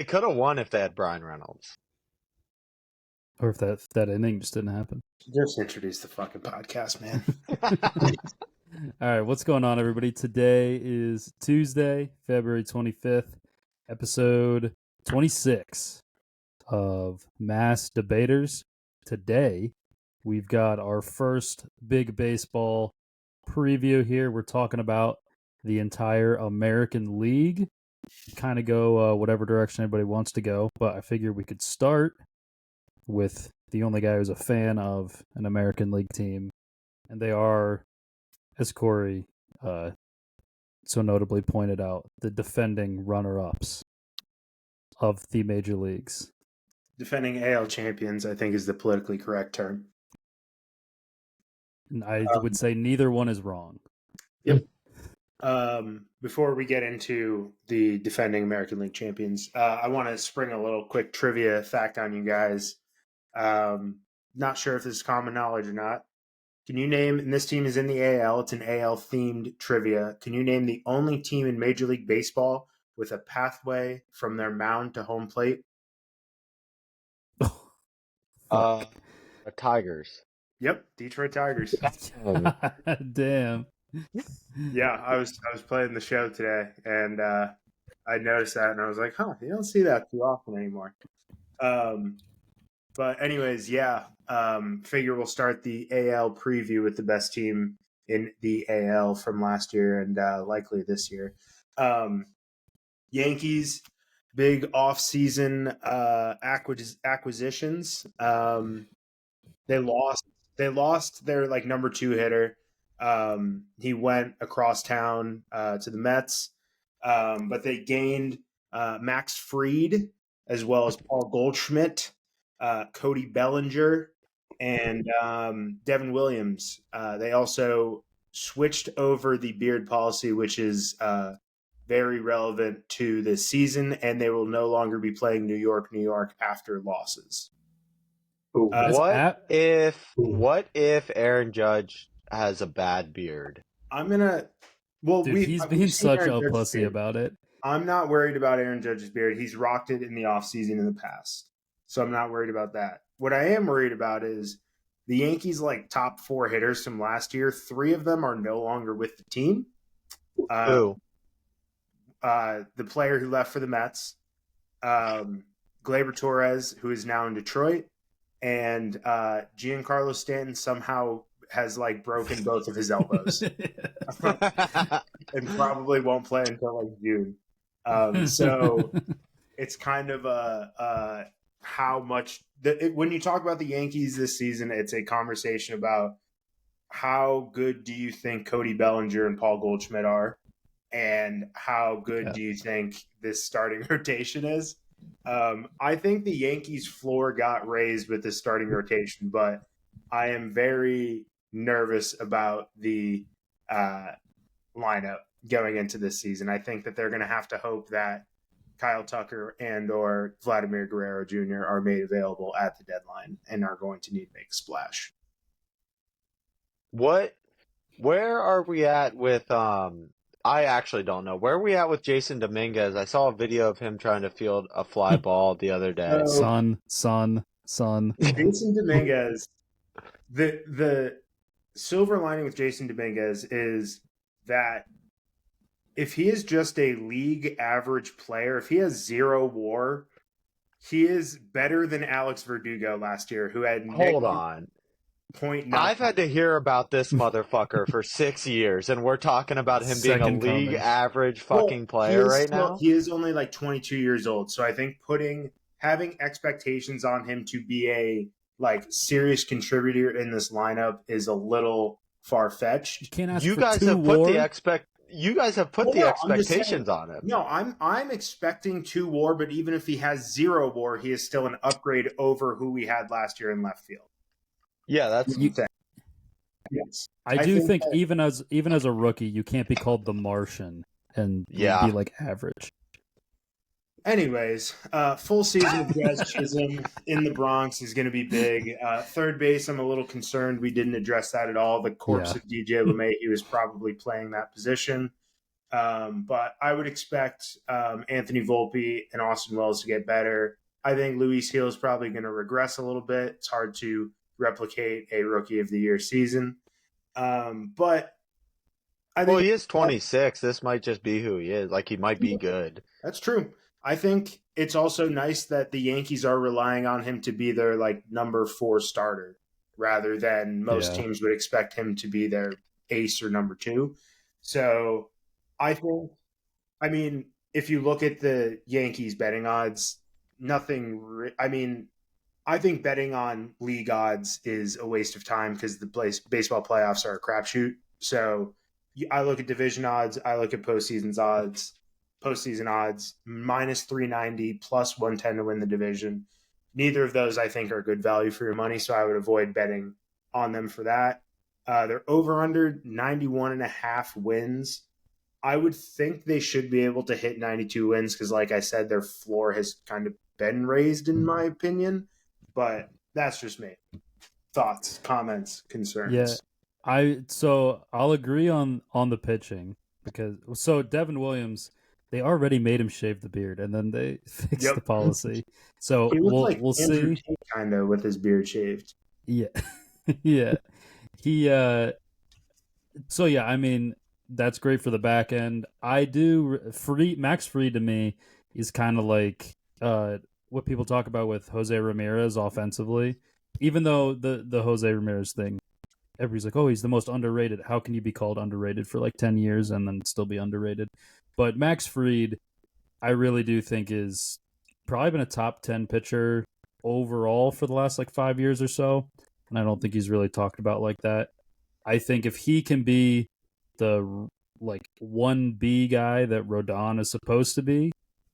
They could have won if they had Brian Reynolds. Or if that inning just didn't happen. Just introduce the fucking podcast, man. All right, what's going on, everybody? Today is Tuesday, February 25th, episode 26 of Mass Debaters. Today, we've got our first big baseball preview here. We're talking about the entire American League. Kind of go whatever direction anybody wants to go, but I figured we could start with the only guy who's a fan of an American League team, and they are, as Corey so notably pointed out, the defending runner-ups of the major leagues. Defending AL champions, I think, is the politically correct term. And I would say neither one is wrong. Yep. Before we get into the defending American League champions, I want to spring a little quick trivia fact on you guys. Not sure if this is common knowledge or not. Can you name, and this team is in the AL, it's an AL-themed trivia. Can you name the only team in Major League Baseball with a pathway from their mound to home plate? The Tigers. Yep, Detroit Tigers. Damn. Yeah, I was playing the show today, and I noticed that, and I was like, huh, you don't see that too often anymore. But anyways, yeah, figure we'll start the AL preview with the best team in the AL from last year and likely this year. Yankees, big off-season acquisitions. They lost their number 2 hitter. He went across town to the Mets, but they gained Max Fried as well as Paul Goldschmidt, Cody Bellinger, and Devin Williams. They also switched over the beard policy, which is very relevant to this season, and they will no longer be playing New York after losses. What if Aaron Judge has a bad beard? He's being such a pussy about it. I'm not worried about Aaron Judge's beard. He's rocked it in the offseason in the past, so I'm not worried about that. What I am worried about is the Yankees' top 4 hitters from last year. 3 of them are no longer with the team. Who? The player who left for the Mets, Gleyber Torres, who is now in Detroit, and Giancarlo Stanton somehow has broken both of his elbows and probably won't play until June. So it's kind of how much when you talk about the Yankees this season, it's a conversation about how good do you think Cody Bellinger and Paul Goldschmidt are, and how good do you think this starting rotation is? I think the Yankees' floor got raised with this starting rotation, but I am very nervous about the lineup going into this season. I think that they're going to have to hope that Kyle Tucker and or Vladimir Guerrero Jr. are made available at the deadline and are going to need to make a splash. Where are we at with I actually don't know. Where are we at with Jason Dominguez? I saw a video of him trying to field a fly ball the other day. Son. Jason Dominguez, the silver lining with Jason Dominguez is that if he is just a league average player, if he has 0 WAR, he is better than Alex Verdugo last year, who had Hold on. I've had to hear about this motherfucker for 6 years, and we're talking about him being a league average fucking player right now? He is only 22 years old, so I think having expectations on him to be a serious contributor in this lineup is a little far-fetched. You guys have put the expectations on him. No, I'm expecting 2 WAR, but even if he has 0 WAR, he is still an upgrade over who we had last year in left field. Yeah, that's yes. I do think even as a rookie, you can't be called the Martian and be average. Anyways, full season of Jazz Chisholm in the Bronx is going to be big. Third base, I'm a little concerned we didn't address that at all. The corpse of DJ LeMahieu is probably playing that position. But I would expect Anthony Volpe and Austin Wells to get better. I think Luis Gil is probably going to regress a little bit. It's hard to replicate a Rookie of the Year season. But I think he is 26. This might just be who he is. Like, he might be good. that's true. I think it's also nice that the Yankees are relying on him to be their like number 4 starter rather than most teams would expect him to be their ace or number 2. So I think, I mean, if you look at the Yankees betting odds, I think betting on league odds is a waste of time because the baseball playoffs are a crapshoot. So I look at division odds, I look at postseason odds, minus 390, plus 110 to win the division. Neither of those I think are good value for your money, so I would avoid betting on them for that. They're over under 91.5 wins. I would think they should be able to hit 92 wins because, like I said, their floor has kind of been raised, in my opinion. But that's just me. Thoughts, comments, concerns. Yeah, I'll agree on the pitching because Devin Williams, they already made him shave the beard and then they fixed the policy. So we'll see. Kind of with his beard shaved. Yeah, yeah. I mean, that's great for the back end. Max Fried to me is kind of like what people talk about with Jose Ramirez offensively. Even though the Jose Ramirez thing, everybody's like, oh, he's the most underrated. How can you be called underrated for like 10 years and then still be underrated? But Max Fried, I really do think is probably been a top 10 pitcher overall for the last like 5 years or so. And I don't think he's really talked about like that. I think if he can be the like 1B guy that Rodon is supposed to be,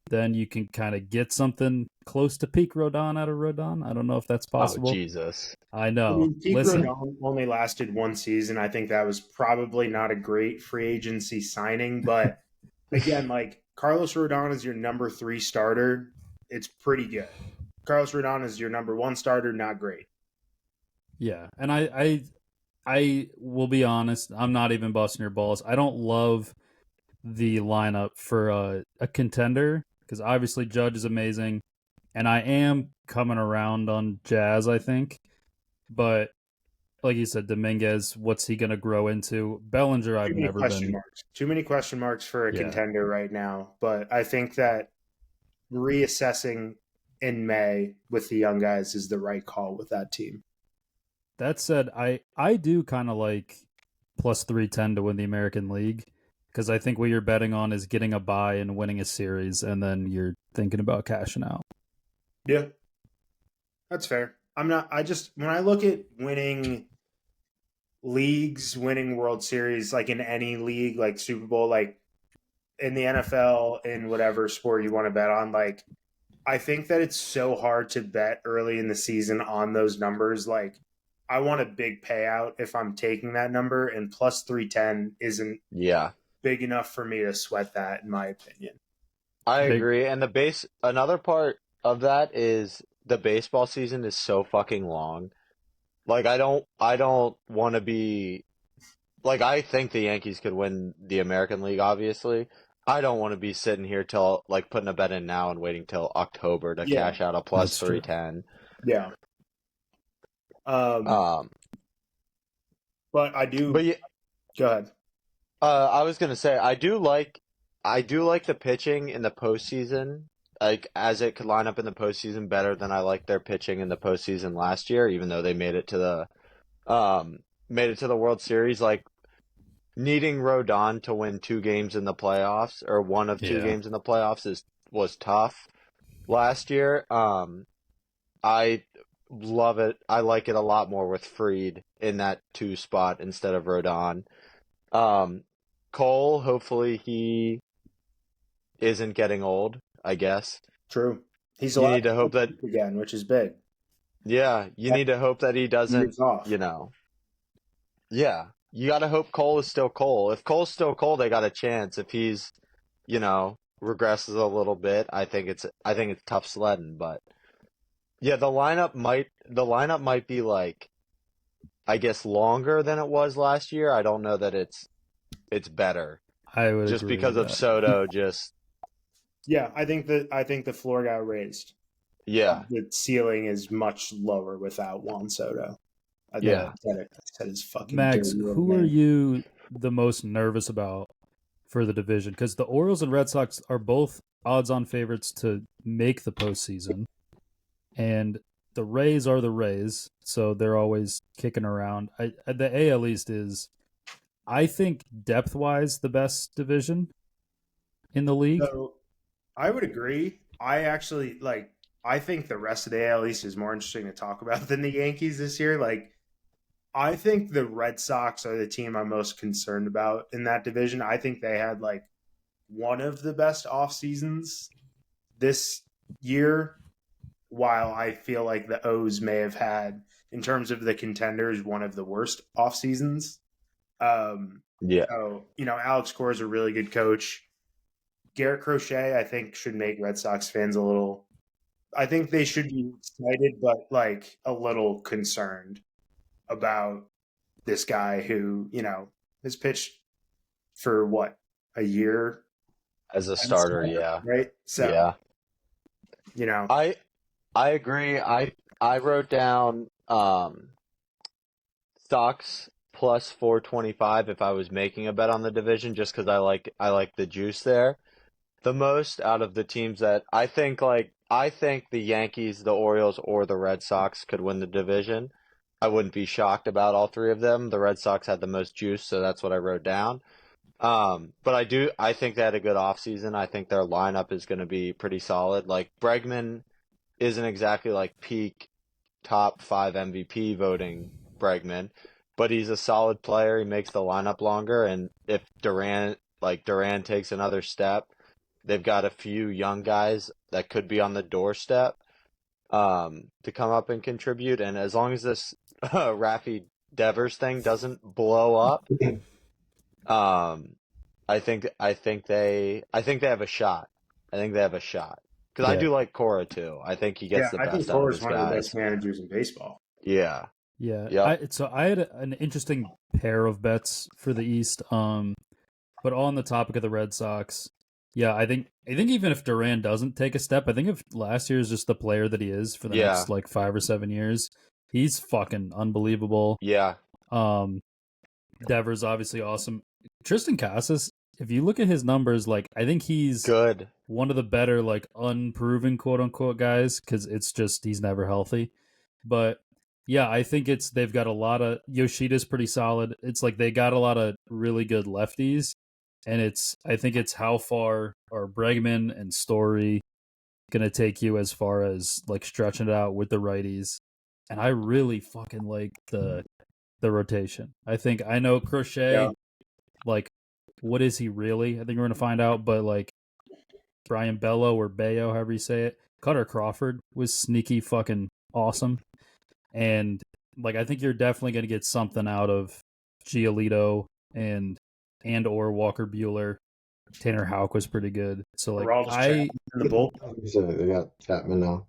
then you can kind of get something close to peak Rodon out of Rodon. I don't know if that's possible. Oh, Jesus. I know. I mean, peak Rodon only lasted 1 season. I think that was probably not a great free agency signing. But again, like Carlos Rodon is your number 3 starter. It's pretty good. Carlos Rodon is your number 1 starter. Not great. Yeah. And I will be honest. I'm not even busting your balls. I don't love the lineup for a contender because obviously Judge is amazing, and I am coming around on Jazz, I think. But like you said, Dominguez, what's he going to grow into? Bellinger, I've never been. Too many question marks for a contender right now. But I think that reassessing in May with the young guys is the right call with that team. That said, I do kind of like plus 310 to win the American League. Because I think what you're betting on is getting a bye and winning a series, and then you're thinking about cashing out. Yeah, that's fair. When I look at winning leagues, winning World Series, like in any league, like Super Bowl, like in the NFL, in whatever sport you want to bet on, like I think that it's so hard to bet early in the season on those numbers. Like I want a big payout if I'm taking that number, and plus 310 isn't. Yeah. Big enough for me to sweat that, in my opinion. I agree. And another part of that is the baseball season is so fucking long. Like, I don't want to be, like, I think the Yankees could win the American League, obviously. I don't want to be sitting here till, like, putting a bet in now and waiting till October to cash out a plus 310. Yeah. But I do. But yeah, go ahead. I was gonna say I do like the pitching in the postseason, like as it could line up in the postseason better than I liked their pitching in the postseason last year, even though they made it to the World Series. Like needing Rodon to win 2 games in the playoffs or one of 2 games in the playoffs was tough last year. I love it. I like it a lot more with Fried in that 2 spot instead of Rodon. Cole, hopefully he isn't getting old, I guess. True. He's you need to hope that again, which is big. Yeah, you need to hope that he doesn't, Yeah, you got to hope Cole is still Cole. If Cole's still Cole, they got a chance. If he's, regresses a little bit, I think it's tough sledding, but yeah, the lineup might be like I guess longer than it was last year. I don't know that it's better. I would just agree because with of that. Soto. Just Yeah, I think the floor got raised. yeah, The ceiling is much lower without Juan Soto. I think yeah. I said his fucking Max, dirty little who are name. you the most nervous about for the division? Because the Orioles and Red Sox are both odds-on favorites to make the postseason, and the Rays are the Rays, so they're always kicking around. The AL East is, I think, depth-wise, the best division in the league. So I would agree. I actually like. I think the rest of the AL East is more interesting to talk about than the Yankees this year. Like, I think the Red Sox are the team I'm most concerned about in that division. I think they had like one of the best off seasons this year, while I feel like the O's may have had, in terms of the contenders, one of the worst off seasons. Yeah. So Alex Cora is a really good coach. Garrett Crochet, I think, should make Red Sox fans a little. I think they should be excited, but like a little concerned about this guy who has pitched for what, a year As a starter, yeah. right? So Yeah. you know, I agree. I wrote down stocks plus 425 if I was making a bet on the division, just because I like the juice there the most out of the teams that I think the Yankees, the Orioles, or the Red Sox could win the division. I wouldn't be shocked about all three of them. The Red Sox had the most juice, so that's what I wrote down. But I think they had a good offseason. I think their lineup is going to be pretty solid. Like Bregman isn't exactly like peak top 5 MVP voting Bregman, but he's a solid player. He makes the lineup longer, and if Duran takes another step, they've got a few young guys that could be on the doorstep to come up and contribute. And as long as this Rafi Devers thing doesn't blow up, I think they have a shot. I think they have a shot because I Yeah. do like Cora too. I think he gets the I think best out of Cora's his one of the guys. best managers in baseball. Yeah. Yeah. Yep. So I had an interesting pair of bets for the East. But on the topic of the Red Sox, yeah, I think even if Duran doesn't take a step, I think if last year is just the player that he is for the Yeah. next like 5 or 7 years, he's fucking unbelievable. Yeah. Devers obviously awesome. Tristan Casas, if you look at his numbers, like I think he's Good. one of the better like unproven quote unquote guys because it's just he's never healthy. But yeah, I think they've got a lot of Yoshida's pretty solid. It's like they got a lot of really good lefties, and I think it's how far are Bregman and Story gonna take you as far as like stretching it out with the righties. And I really fucking like the rotation. I know Crochet, Yeah. like what is he really? I think we're gonna find out, but like Brian Bello or Bayo, however you say it. Cutter Crawford was sneaky fucking awesome. And like I think you're definitely gonna get something out of Giolito and or Walker Bueller. Tanner Houck was pretty good. So like in the bull. So they got Chapman now.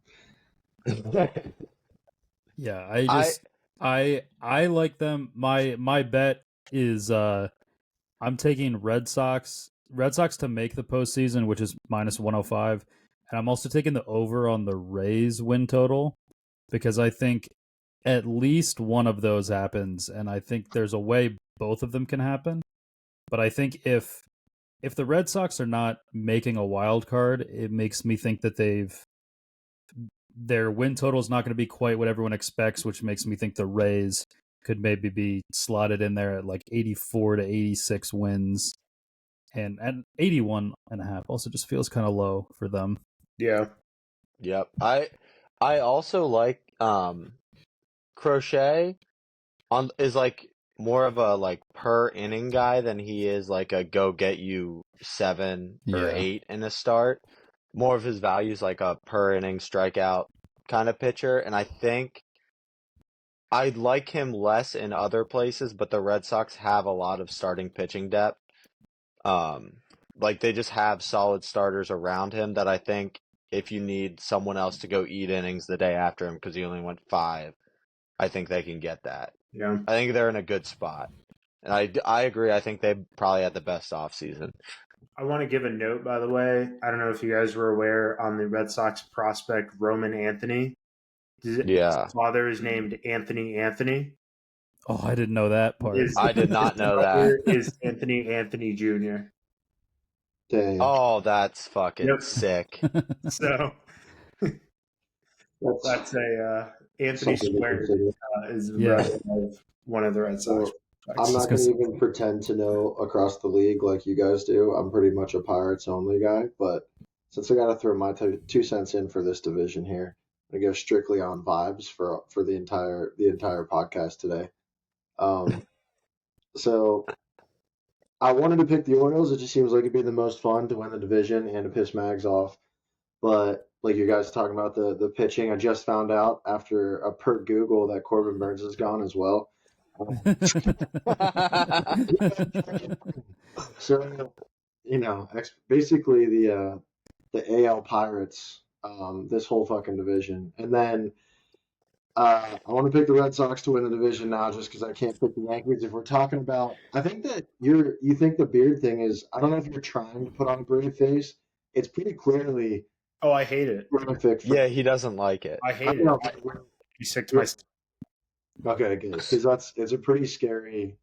yeah, I like them. My bet is I'm taking Red Sox to make the postseason, which is minus 105, and I'm also taking the over on the Rays win total because I think at least one of those happens, and I think there's a way both of them can happen. But I think if the Red Sox are not making a wild card, it makes me think that their win total is not going to be quite what everyone expects, which makes me think the Rays could maybe be slotted in there at like 84 to 86 wins. And 81 and a half also just feels kind of low for them. Yeah. Yep. I also like Crochet is like more of a like per inning guy than he is like a go get you 7 or Yeah. 8 in a start. More of his value is like a per inning strikeout kind of pitcher, and I think I'd like him less in other places, but the Red Sox have a lot of starting pitching depth. Like they just have solid starters around him that I think if you need someone else to go eat innings the day after him because he only went 5, I think they can get that. Yeah. I think they're in a good spot. And I agree. I think they probably had the best offseason. I want to give a note, by the way. I don't know if you guys were aware on the Red Sox prospect Roman Anthony. Yeah. His father is named Anthony. Oh, I didn't know that part. I did not know brother that. is Anthony Jr. Dang. Oh, that's fucking Yep. sick. So that's a Anthony something to Square consider. is the Yeah. brother of one of the Red Sox. I'm not Just going to even pretend to know across the league like you guys do. I'm pretty much a Pirates only guy, but since I got to throw my 2 cents in for this division here, I'm going to go strictly on vibes for the entire podcast today. So I wanted to pick the Orioles. It just seems like it'd be the most fun to win the division and to piss Mags off. But like you guys talking about the pitching, I just found out after a per Google that Corbin Burns is gone as well. So, basically the AL Pirates, this whole fucking division, and then I want to pick the Red Sox to win the division now, just because I can't pick the Yankees. If we're talking about, I think that you think the beard thing is. I don't know if you're trying to put on a brave face. It's pretty clearly. Oh, I hate it. Horrific. Yeah, he doesn't like it. I hate know, it. Be sick to my stomach. Okay, good. Because it's a pretty scary.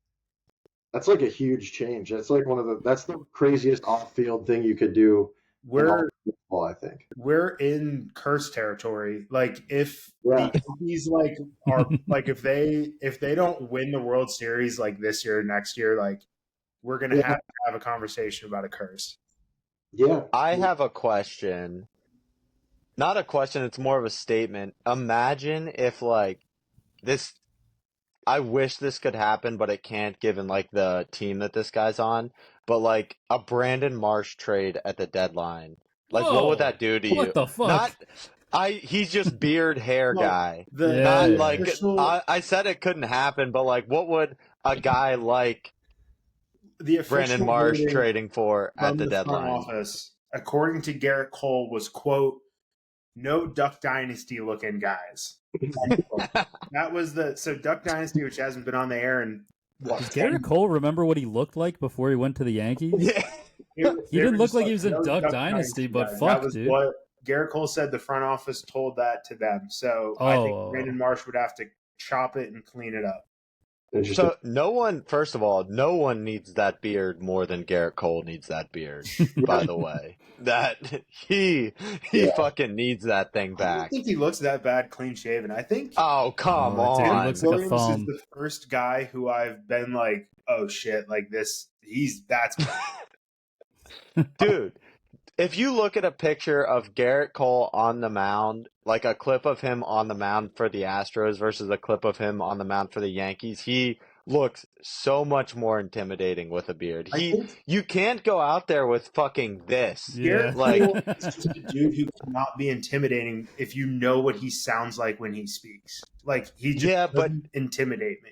That's like a huge change. That's like that's the craziest off-field thing you could do. We're Well, I think we're in curse territory. Like if Yeah. the Yankees are like if they don't win the World Series like this year, next year, like we're gonna Yeah. have a conversation about a curse. Yeah. I have a question. Not a question, it's more of a statement. Imagine if this I wish this could happen, but it can't given the team that this guy's on. But a Brandon Marsh trade at the deadline. What Whoa, would that do to you? what the fuck? He's just beard hair Well, guy. The Yeah. Not official, I said it couldn't happen, but what would a guy like the official Brandon Marsh wording trading for at from the front deadline? office, according to Garrett Cole, was quote, "No Duck Dynasty looking guys." That was so Duck Dynasty, which hasn't been on the air in what? Does Garrett Cole remember what he looked like before he went to the Yankees? Yeah. He didn't look like he was in "No Duck Dynasty, but guys." fuck, that was dude. what Garrett Cole said. The front office told that to them. So I Oh. think Brandon Marsh would have to chop it and clean it up. Interesting. So first of all, no one needs that beard more than Garrett Cole needs that beard, by the way. That he Yeah. fucking needs that thing I don't back. think he looks that bad clean shaven. I think Oh, come Oh, dude, he on. looks like a Williams thumb. is the first guy who I've been like, oh shit, like this. That's Dude, if you look at a picture of Garrett Cole on the mound, like a clip of him on the mound for the Astros versus a clip of him on the mound for the Yankees, he looks so much more intimidating with a beard. I think You can't go out there with fucking this. Yeah. Garrett Cole is just a dude who cannot be intimidating if you know what he sounds like when he speaks. Like he just Yeah, but- doesn't intimidate me.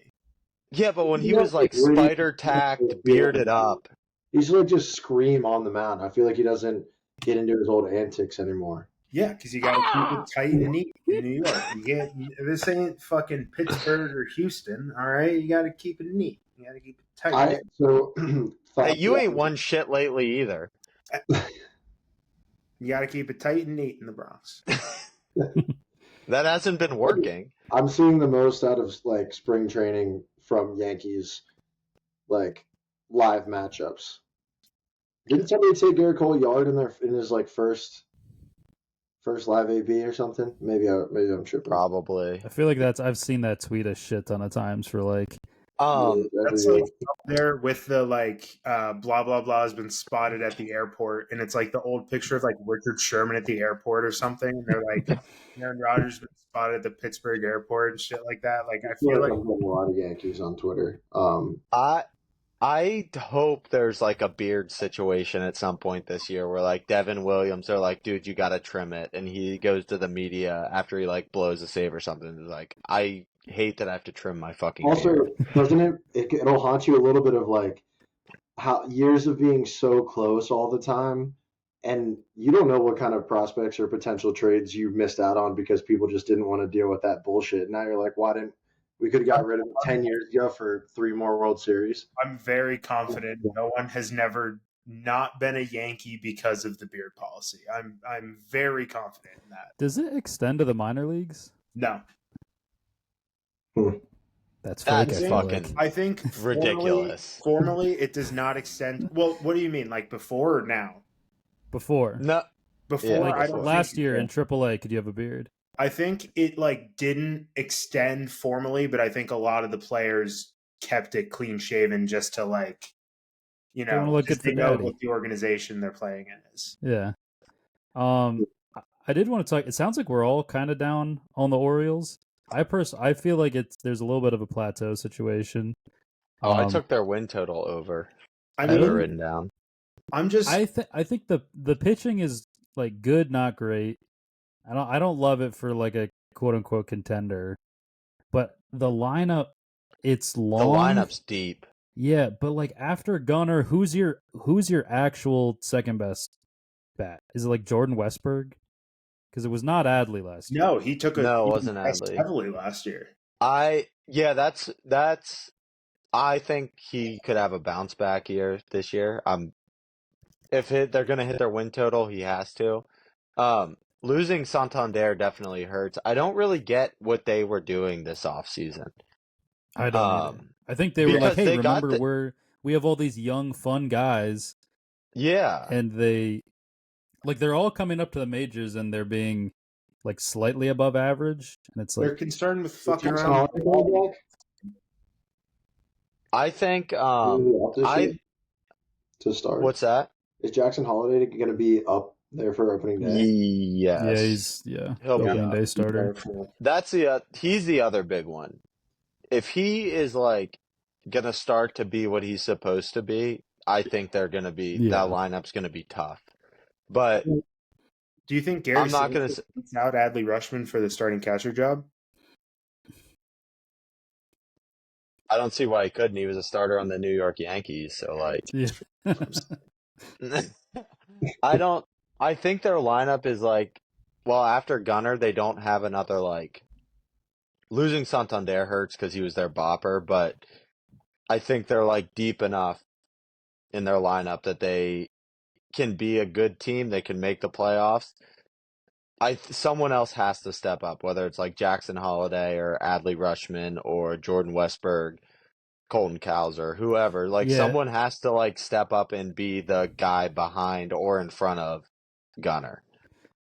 Yeah, but when he You know, was really- spider tacked, bearded up. He's like just scream on the mound. I feel like he doesn't get into his old antics anymore. Yeah, because you got to keep it tight and neat in New York. You can't. This ain't fucking Pittsburgh or Houston. All right, you got to keep it neat. You got to keep it tight. Hey, you ain't won shit lately either. You got to keep it tight and neat in the Bronx. That hasn't been working. I'm seeing the most out of spring training from Yankees, live matchups. Didn't somebody take Garrett Cole Yard in his first live AB or something? Maybe I'm tripping. Probably. I feel like I've seen that tweet a shit ton of times for That's like up there with the blah blah blah has been spotted at the airport, and it's like the old picture of Richard Sherman at the airport or something. And they're like, Aaron Rodgers been spotted at the Pittsburgh airport and shit like that. Like I feel like I'm getting a lot of Yankees on Twitter. I hope there's a beard situation at some point this year where Devin Williams are like, dude, you gotta trim it, and he goes to the media after he blows a save or something. And is like, I hate that I have to trim my fucking Also, beard. doesn't it'll haunt you a little bit of how years of being so close all the time, and you don't know what kind of prospects or potential trades you missed out on because people just didn't want to deal with that bullshit. Now you're like, why didn't We could have got rid of him 10 years ago for 3 more World Series. I'm very confident no one has never not been a Yankee because of the beard policy. I'm very confident in that. Does it extend to the minor leagues? No. That's fake. That's I feel fucking like. I think ridiculous. Formally, it does not extend. Well, what do you mean? Like before or now? Before. No, Before, Yeah, Like I don't last think year it in AAA, could you have a beard? I think it like didn't extend formally, but I think a lot of the players kept it clean shaven just to like, you They wanna know, look just good for they know daddy. what the organization they're playing in is. Yeah. I did want to talk. It sounds like we're all kind of down on the Orioles. I feel like there's a little bit of a plateau situation. I took their win total over. I I have it mean, written down. I'm just I think the pitching is like good, not great. I don't love it for like a quote unquote contender, but the lineup, it's The long. lineup's deep. Yeah, but like after Gunnar, who's your actual second best bat? Is it like Jordan Westberg? Because it was not Adley last year. no, he took a No, it he wasn't pressed Adley. heavily last year. That's I think he could have a bounce back year this year. If they're gonna hit their win total, he has to. Losing Santander definitely hurts. I don't really get what they were doing this offseason. I don't either. I think they were because like, hey, they got remember we have all these young fun guys, Yeah. and they're all coming up to the majors and they're being like slightly above average, and it's They're like concerned with fucking Jackson around. Holiday back? I think Up this I year to start. what's that? Is Jackson Holiday going to be up there for opening day? Yes. He'll be opening up. day starter. That's he's the other big one. If he is like gonna start to be what he's supposed to be, I think they're gonna be that lineup's gonna be tough. But Do you think Gary I'm not gonna beats out Adley Rushman for the starting catcher job? I don't see why he couldn't. He was a starter on the New York Yankees, so like Yeah. I think their lineup is like after Gunnar they don't have another like losing Santander hurts because he was their bopper, but I think they're like deep enough in their lineup that they can be a good team. They can make the playoffs. Someone else has to step up, whether it's like Jackson Holiday or Adley Rushman or Jordan Westberg, Colton Cowser, whoever. Like someone has to like step up and be the guy behind or in front of Gunnar.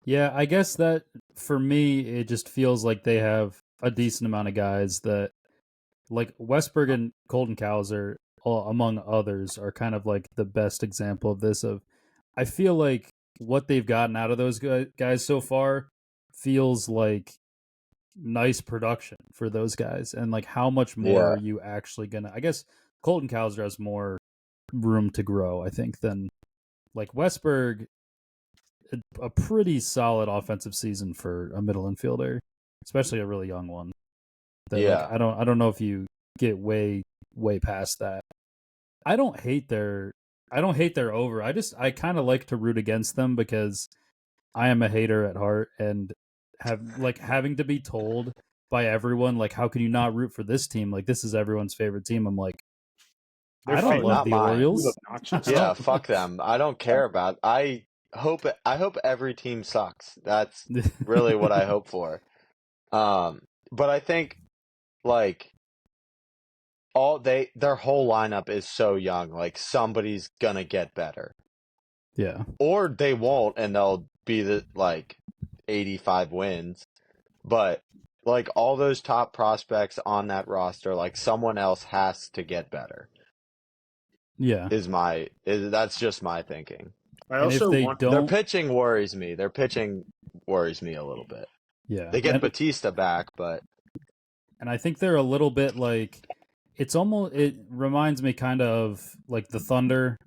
Yeah, I guess that for me, it just feels like they have a decent amount of guys that, like Westberg and Colton Cowser, among others, are kind of like the best example of this. I feel like what they've gotten out of those guys so far feels like nice production for those guys, and like how much more are you actually gonna? I guess Colton Cowser has more room to grow, I think, than like Westberg. A pretty solid offensive season for a middle infielder, especially a really young one. Like, I don't know if you get way past that. I don't hate their over. I kind of like to root against them because I am a hater at heart, and having to be told by everyone like, how can you not root for this team? Like, this is everyone's favorite team. I'm like, I don't love the Orioles. Yeah, fuck them. I don't care about. I hope every team sucks. That's really what I hope for. But I think like their whole lineup is so young. Like somebody's gonna get better. Yeah. Or they won't, and they'll be the like 85 wins. But like all those top prospects on that roster, like someone else has to get better. Yeah. That's just my thinking. I also their pitching worries me. Their pitching worries me a little bit. Yeah. They get Batista back, but and I think they're a little bit like it reminds me kind of like the Thunder,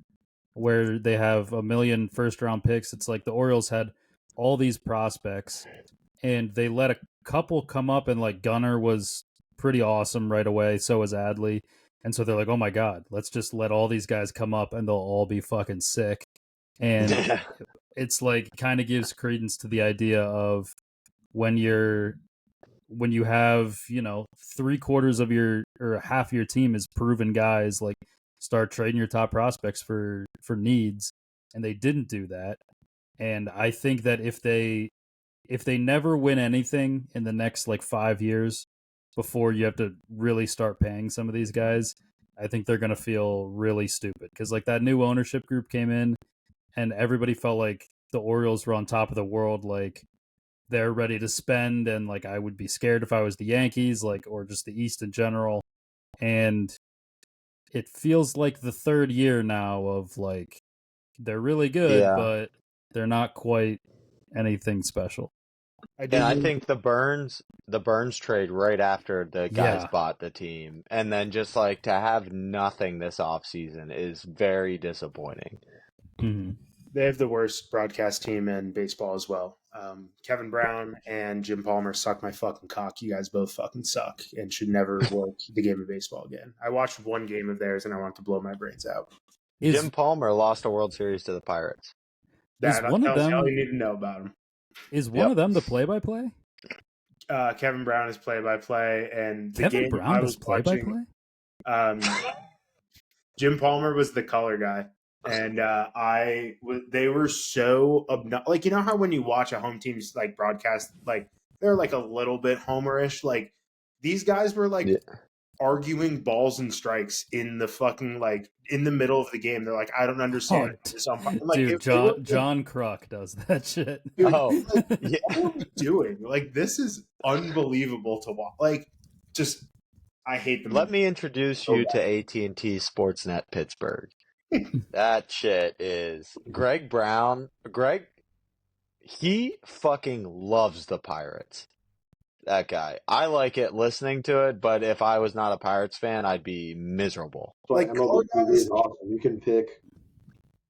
where they have a million first-round picks. It's like the Orioles had all these prospects, and they let a couple come up, and like Gunnar was pretty awesome right away. So was Adley. And so they're like, oh my God, let's just let all these guys come up and they'll all be fucking sick. And it's like kind of gives credence to the idea of when you're when you have, 3/4 of your or half your team is proven guys, like start trading your top prospects for needs, and they didn't do that. And I think that if they never win anything in the next like 5 years before you have to really start paying some of these guys, I think they're going to feel really stupid because like that new ownership group came in and everybody felt like the Orioles were on top of the world, like they're ready to spend, and like I would be scared if I was the Yankees, like, or just the East in general. And it feels like the third year now of like they're really good, Yeah. but they're not quite anything special. And I think the Burns trade right after the guys Yeah. bought the team, and then just like to have nothing this offseason is very disappointing. Mm-hmm. They have the worst broadcast team in baseball as well. Kevin Brown and Jim Palmer suck my fucking cock. You guys both fucking suck and should never work the game of baseball again. I watched one game of theirs and I want to blow my brains out. Jim Palmer lost a World Series to the Pirates. That tells you all you need to know about him. Is one of them the play-by-play? Kevin Brown is play-by-play, and the Kevin game Brown I was was watching, play-by-play? Jim Palmer was the color guy, and they were so like, you know how when you watch a home team's like broadcast, like they're like a little bit homerish. Like these guys were like arguing balls and strikes in the fucking like in the middle of the game. They're like, I don't understand this umpire. Like, dude, John Kruk does that shit. Dude, what are we doing? Like, this is unbelievable to watch. Like, just I hate them. Let me introduce you to AT&T Sportsnet Pittsburgh. That shit is Greg Brown. He fucking loves the Pirates. That guy. I like it listening to it, but if I was not a Pirates fan, I'd be miserable. Like MLB TV is awesome. You can pick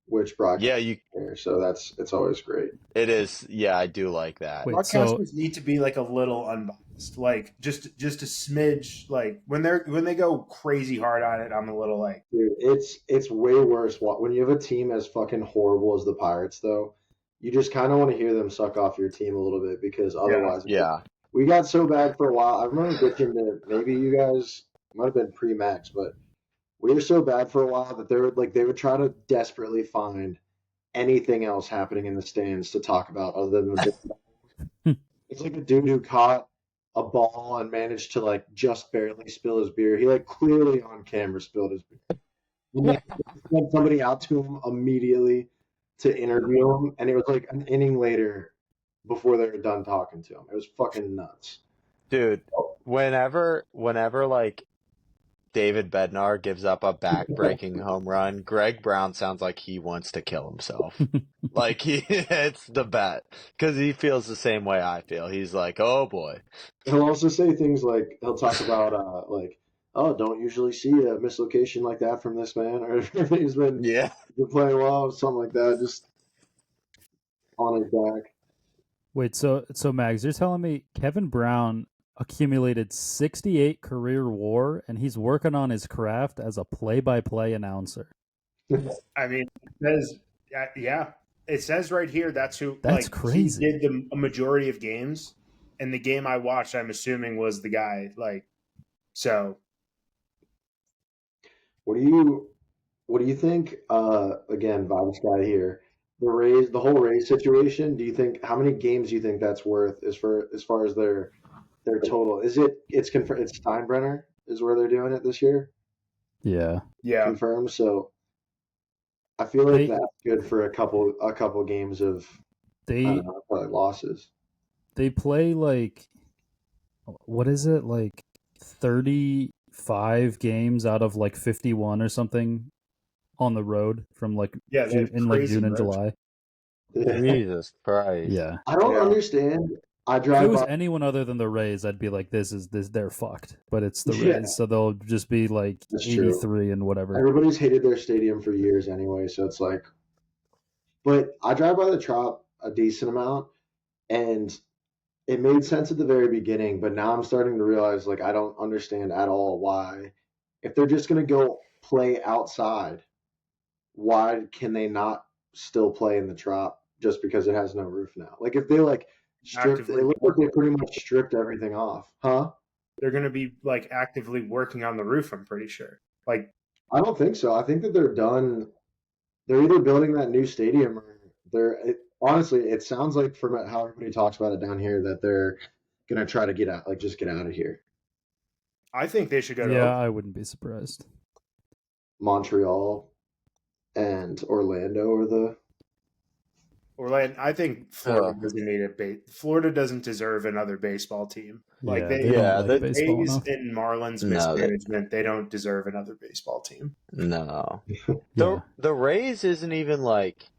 which broadcast. Yeah, so it's always great. It is. Yeah, I do like that. Broadcasters need to be like a little unbiased, like just a smidge. Like when they go crazy hard on it, I'm a little like, dude, it's way worse when you have a team as fucking horrible as the Pirates. Though, you just kind of want to hear them suck off your team a little bit because otherwise, we got so bad for a while. I remember bitching to maybe you guys might have been pre-Max, but we were so bad for a while that they would try to desperately find anything else happening in the stands to talk about other than the It's like a dude who caught a ball and managed to like just barely spill his beer. He like clearly on camera spilled his beer. And they sent somebody out to him immediately to interview him, and it was like an inning later before they were done talking to him. It was fucking nuts. Dude, whenever like David Bednar gives up a back-breaking home run, Greg Brown sounds like he wants to kill himself. Like it's the bet because he feels the same way I feel. He's like, oh boy. He'll also say things like he'll talk about like, oh, don't usually see a mislocation like that from this man, or if he's been playing well, something like that, just on his back. Wait, so Mags, you're telling me Kevin Brown accumulated 68 career WAR, and he's working on his craft as a play-by-play announcer? I mean, it says right here that's who. That's crazy. He did a majority of games, and the game I watched, I'm assuming, was the guy. Like, so. What do you think? Again, Bob's guy here. The whole Rays situation. Do you think how many games do you think that's worth as far as their total? It's confirmed? It's Steinbrenner is where they're doing it this year. Yeah. Confirmed. So I feel like that's good for a couple games of probably losses. They play like what is it, like 35 games out of like 51 or something on the road from like June and July. Jesus Christ. Yeah. I don't understand. If it was anyone other than the Rays, I'd be like, they're fucked. But it's the Rays, so they'll just be like 83 and whatever. Everybody's hated their stadium for years anyway, so it's like. But I drive by the Trop a decent amount, and it made sense at the very beginning, but now I'm starting to realize like I don't understand at all why, if they're just gonna go play outside, why can they not still play in the Trop just because it has no roof now? Like if they like stripped. It looked like they pretty much stripped everything off, huh? They're going to be like actively working on the roof. I'm pretty sure. Like, I don't think so. I think that they're done. They're either building that new stadium or honestly, it sounds like from how everybody talks about it down here that they're gonna try to get out, like just get out of here. I think they should go to Yeah, I wouldn't be surprised. Montreal and Orlando are the. Orlando. I think Florida doesn't need a Florida doesn't deserve another baseball team. Like Yeah, they they don't like the baseball Rays enough. and Marlins mismanagement, they don't deserve another baseball team. No. Yeah. The Rays isn't even like.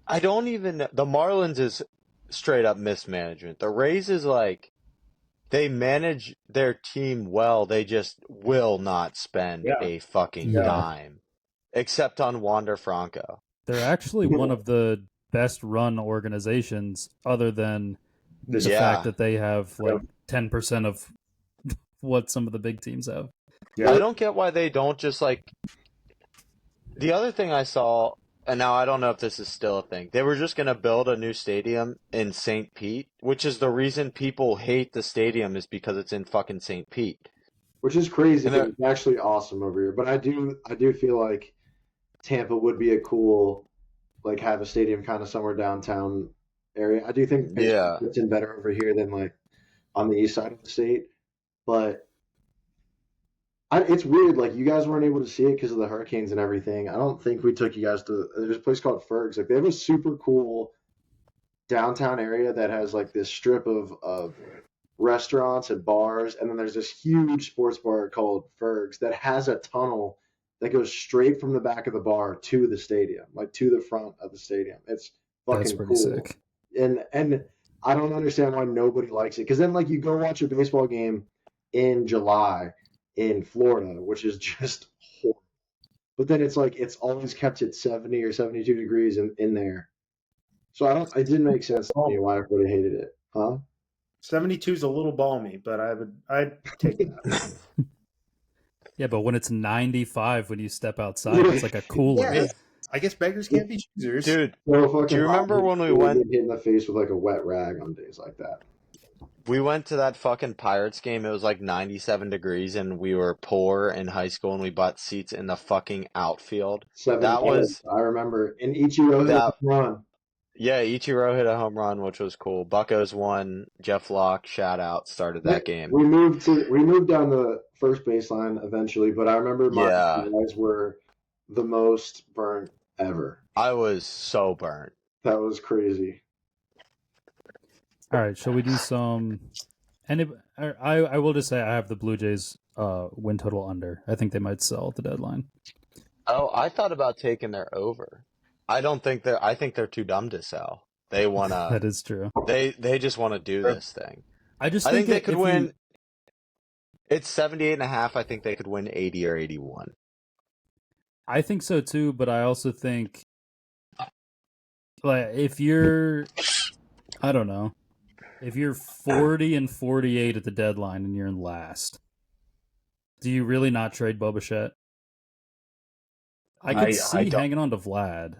I don't even. The Marlins is straight up mismanagement. The Rays is like. They manage their team well. They just will not spend a fucking dime, except on Wander Franco. They're actually one of the best run organizations, other than the fact that they have like 10% of what some of the big teams have. Yeah. I don't get why they don't just like. The other thing I saw, and now I don't know if this is still a thing, they were just going to build a new stadium in St. Pete, which is the reason people hate the stadium is because it's in fucking St. Pete. Which is crazy. It's actually awesome over here. But I do feel like Tampa would be a cool, like, have a stadium kind of somewhere downtown area. I do think it's in better over here than, like, on the east side of the state. But it's weird. Like, you guys weren't able to see it because of the hurricanes and everything. I don't think we took you guys to – there's a place called Ferg's. Like, they have a super cool downtown area that has, like, this strip of restaurants and bars. And then there's this huge sports bar called Ferg's that has a tunnel that goes straight from the back of the bar to the stadium, like to the front of the stadium. It's fucking pretty cool. Sick. And I don't understand why nobody likes it. Because then, like, you go watch a baseball game in July in Florida, which is just horrible. But then it's like it's always kept at 70 or 72 degrees in there. So it didn't make sense to me why everybody hated it, huh? 72 is a little balmy, but I'd take that. Yeah, but when it's 95 when you step outside, it's like a cooler. Yeah, I guess beggars can't be choosers. Dude, do you remember when we went hit in the face with like a wet rag on days like that? We went to that fucking Pirates game. It was like 97 degrees, and we were poor in high school, and we bought seats in the fucking outfield. I remember. And Ichiro hit a home run. Yeah, Ichiro hit a home run, which was cool. Buccos won. Jeff Locke, shout out, started that game. We moved down the first baseline eventually, but I remember my guys were the most burnt ever. I was so burnt. That was crazy. All right, shall we do some? I will just say I have the Blue Jays win total under. I think they might sell at the deadline. Oh, I thought about taking their over. I think they're too dumb to sell. They want to. That is true. They just want to do this thing. I think they could win. It's 78.5. I think they could win 80 or 81. I think so too, but I also think, like, if you're, I don't know, if you're 40 and 48 at the deadline and you're in last, do you really not trade Bo Bichette? I could see hanging on to Vlad.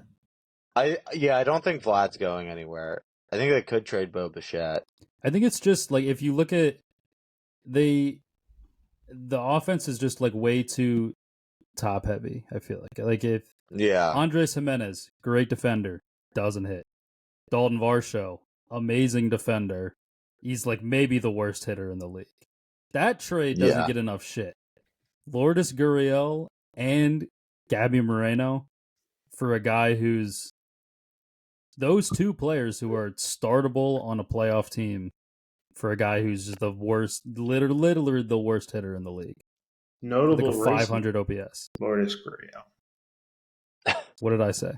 I don't think Vlad's going anywhere. I think they could trade Bo Bichette. I think it's just like if you look at the offense is just like way too top heavy. I feel like if Andres Jimenez, great defender, doesn't hit. Dalton Varsho, amazing defender. He's like maybe the worst hitter in the league. That trade doesn't get enough shit. Lourdes Gurriel and Gabby Moreno for a guy who's those two players who are startable on a playoff team for a guy who's just the worst, literally the worst hitter in the league. Notable like a 500 OPS. Lourdes Gurriel. What did I say?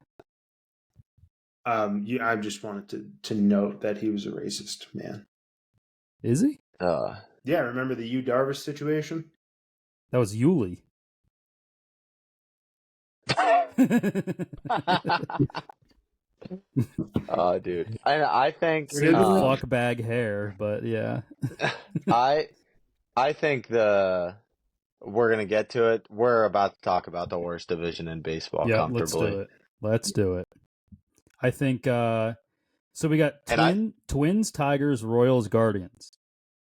I just wanted to note that he was a racist man. Is he? Yeah, remember the Yu Darvish situation? That was Yuli. Oh, dude. I think fuck bag hair, but yeah. I think we're gonna get to it. We're about to talk about the worst division in baseball comfortably. Let's do it. I think So we got And Twins, Tigers, Royals, Guardians.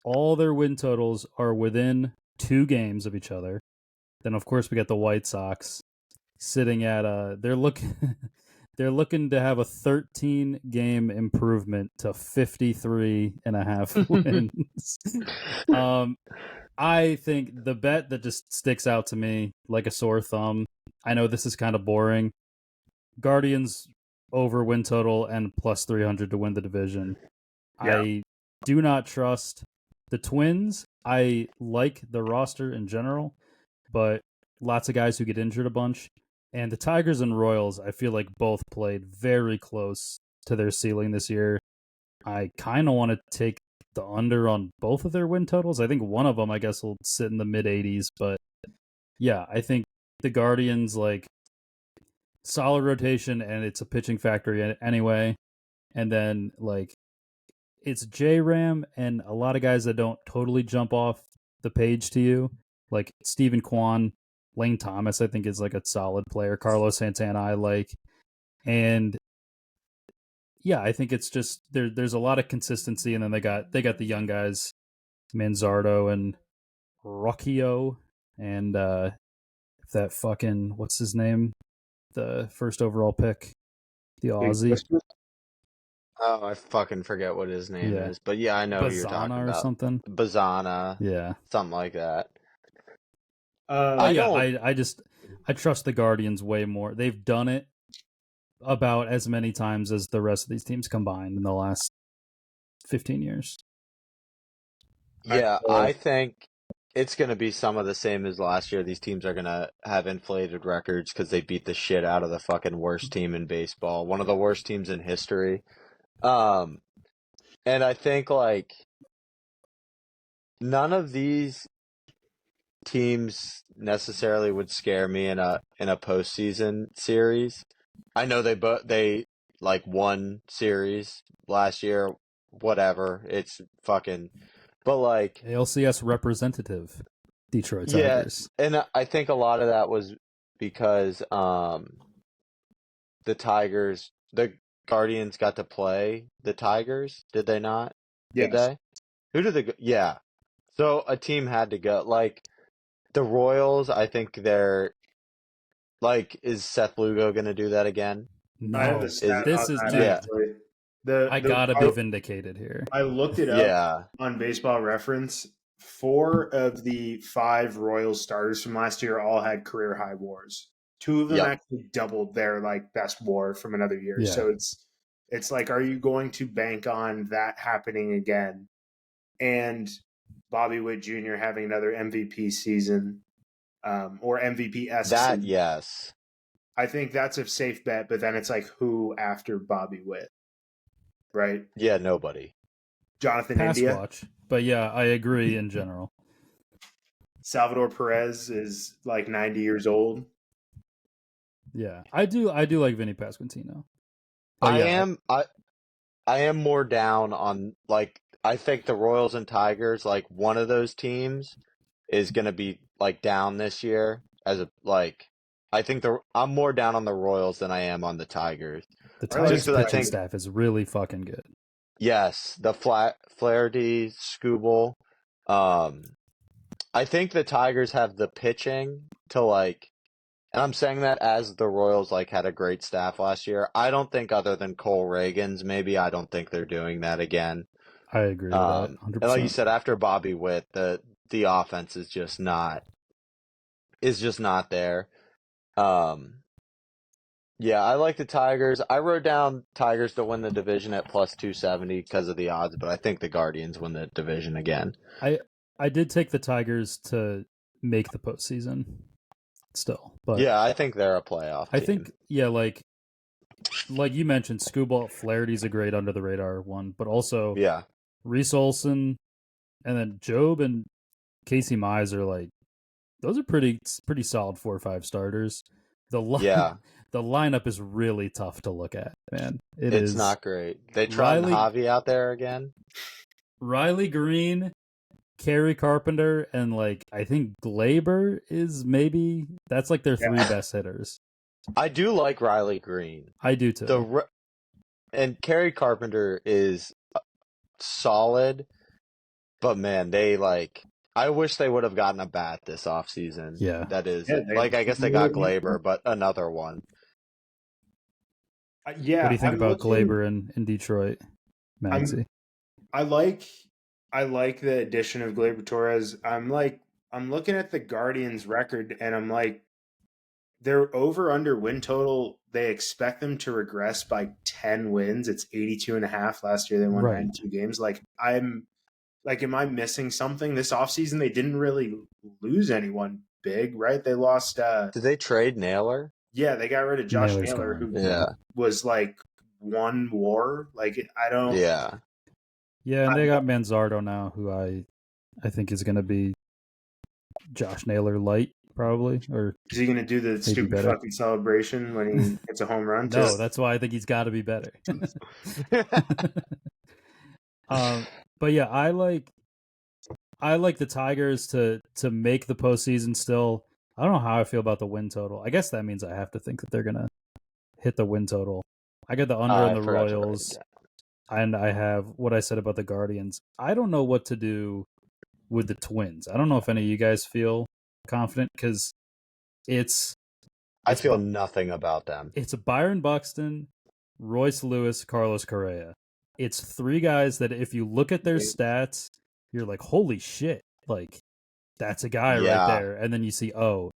All their win totals are within 2 games of each other. Then of course we got the White Sox sitting at they're looking they're looking to have a 13 game improvement to 53.5 wins. I think the bet that just sticks out to me like a sore thumb, I know this is kind of boring, Guardians over win total and plus 300 to win the division. Yeah. I do not trust the Twins. I like the roster in general, but lots of guys who get injured a bunch. And the Tigers and Royals, I feel like both played very close to their ceiling this year. I kind of want to take the under on both of their win totals. I think one of them, I guess, will sit in the mid 80s. But yeah, I think the Guardians, like, solid rotation, and it's a pitching factory anyway. And then, like, it's J-Ram and a lot of guys that don't totally jump off the page to you. Like Stephen Kwan, Lane Thomas, I think, is like a solid player. Carlos Santana, I like. And yeah, I think it's just there's a lot of consistency, and then they got the young guys, Manzardo and Rocchio, and that fucking, what's his name? The first overall pick, the Aussie. Oh, I fucking forget what his name Yeah. is. But yeah, I know who you're talking Bazana or about. something. Bazana, Yeah. something like that. I trust the Guardians way more. They've done it about as many times as the rest of these teams combined in the last 15 years. Yeah, I think it's going to be some of the same as last year. These teams are going to have inflated records because they beat the shit out of the fucking worst team in baseball, one of the worst teams in history. And I think, like, none of these teams necessarily would scare me in a postseason series. I know they like won series last year, whatever. It's fucking, but like ALCS representative, Detroit Tigers. Yeah, and I think a lot of that was because the Guardians got to play the Tigers. Did they not? Yes. Did they? Who did they go? Yeah. So a team had to go. Like the Royals, I think they're like, is Seth Lugo going to do that again? No, I have the stat this on is that, dude. actually. I gotta be vindicated here. I looked it up Yeah. on Baseball Reference. 4 of the 5 Royals starters from last year all had career high WARs. 2 of them actually doubled their like best WAR from another year. Yeah. So it's like, are you going to bank on that happening again? And Bobby Witt Jr. having another MVP season, or MVP-esque That, season. yes. I think that's a safe bet, but then it's like, who after Bobby Witt? Right? Yeah, nobody. Jonathan Pass India. watch. But yeah, I agree in general. Salvador Perez is like 90 years old. Yeah. I do like Vinny Pasquantino. But I yeah, am more down on, like, I think the Royals and Tigers, like, one of those teams is going to be, like, down this year as a, like, I think I'm more down on the Royals than I am on the Tigers. the Tigers Just 'cause I pitching think- staff is really fucking good. Yes, the Flaherty, Skubal. I think the Tigers have the pitching to, like, and I'm saying that as the Royals, like, had a great staff last year. I don't think, other than Cole Reagans, maybe, I don't think they're doing that again. I agree with that 100%. And like you said, after Bobby Witt, the offense is just not there. Yeah, I like the Tigers. I wrote down Tigers to win the division at plus 270 because of the odds, but I think the Guardians win the division again. I did take the Tigers to make the postseason still. But yeah, I think they're a playoff team. I think, yeah, like you mentioned, Skubal, Flaherty's a great under the radar one, but also Yeah. Reese Olson, and then Job and Casey Mize are like, those are pretty solid 4 or 5 starters. Yeah. The lineup is really tough to look at, man. It's not great. They tried Javi out there again. Riley Green, Kerry Carpenter, and like I think Glaber is maybe that's like their 3 best hitters. I do like Riley Green. I do too. and Kerry Carpenter is solid, but man, I wish they would have gotten a bat this offseason. Yeah. That is, Yeah, I guess they got Glaber, but another one. Yeah. What do you think I'm about looking- Glaber in Detroit, Maxie? I like the addition of Gleyber Torres. I'm looking at the Guardians record and I'm like, their over under win total, they expect them to regress by 10 wins. It's 82.5. Last year they won Right. 92 games. Am I missing something? This offseason they didn't really lose anyone big, right? They lost Did they trade Naylor? yeah, they got rid of Josh Naylor's Naylor, gone. who Yeah. was like one WAR. I don't Yeah. Yeah, and they got Manzardo now, who I think is going to be Josh Naylor light, probably. Or is he gonna do the stupid better. fucking celebration when he hits a home run? no, that's why I think he's got to be better. But yeah, I like the Tigers to make the postseason still. I don't know how I feel about the win total. I guess that means I have to think that they're gonna hit the win total. I got the under I on the forgot to write it Royals, down. and I have what I said about the Guardians. I don't know what to do with the Twins. I don't know if any of you guys feel confident because I feel nothing about them. it's Byron Buxton, Royce Lewis, Carlos Correa. It's three guys that if you look at their stats, you're like, holy shit, like that's a guy Yeah. right there. And then you see,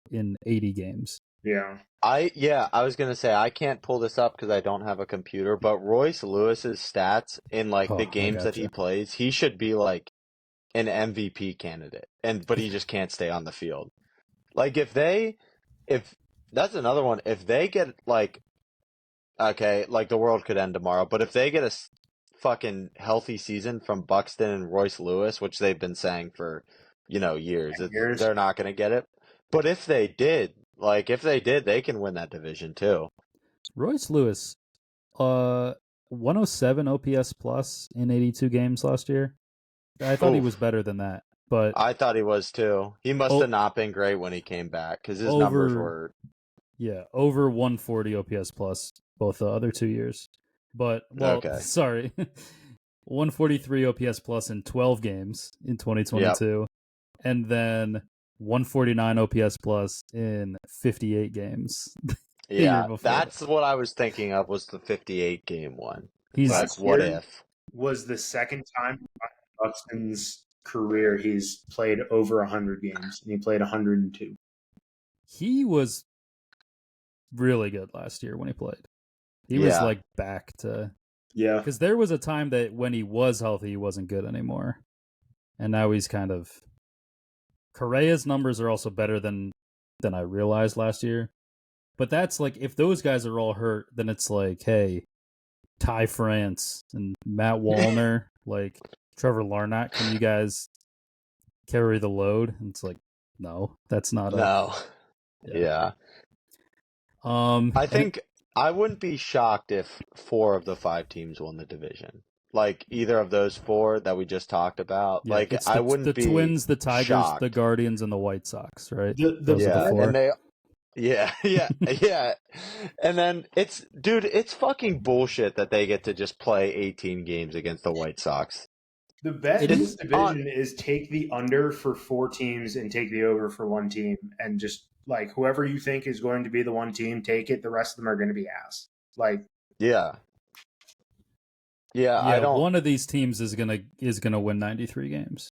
in 80 games. Yeah. I was gonna say I can't pull this up because I don't have a computer, but Royce Lewis's stats in Oh, the I games that he gotcha. plays, he should be like an MVP candidate, but he just can't stay on the field. Like if that's another one, if they get okay, the world could end tomorrow, but if they get a fucking healthy season from Buxton and Royce Lewis, which they've been saying for years, they're not gonna get it. But if they did, they can win that division too. Royce Lewis, 107 OPS plus in 82 games last year. I thought he Oof. was better than that, but I thought he was too. He must have not been great when he came back because his numbers were. Yeah, over 140 OPS plus both the other 2 years. But Okay. sorry. 143 OPS plus in 12 games in 2022 and then 149 OPS plus in 58 games. Yeah, before. that's what I was thinking of was the 58 game one. He's Like, what if? Was the second time in Buxton's career he's played over 100 games, and he played 102. He was really good last year when he played. He was back to because there was a time that when he was healthy, he wasn't good anymore, and now he's kind of. Correa's numbers are also better than I realized last year, but that's if those guys are all hurt, then it's hey, Ty France and Matt Wallner, Trevor Larnach, can you guys carry the load? And it's no, that's not No. Yeah. I think I wouldn't be shocked if 4 of the 5 teams won the division. Either of those 4 that we just talked about. Yeah, I wouldn't the be Twins, the Tigers, shocked. the Guardians, and the White Sox, right? Those are the 4. And yeah. And then it's fucking bullshit that they get to just play 18 games against the White Sox. The bet in this division is take the under for 4 teams and take the over for 1 team, and just whoever you think is going to be the 1 team, take it. The rest of them are going to be ass. Yeah. I don't. One of these teams is gonna win 93 games.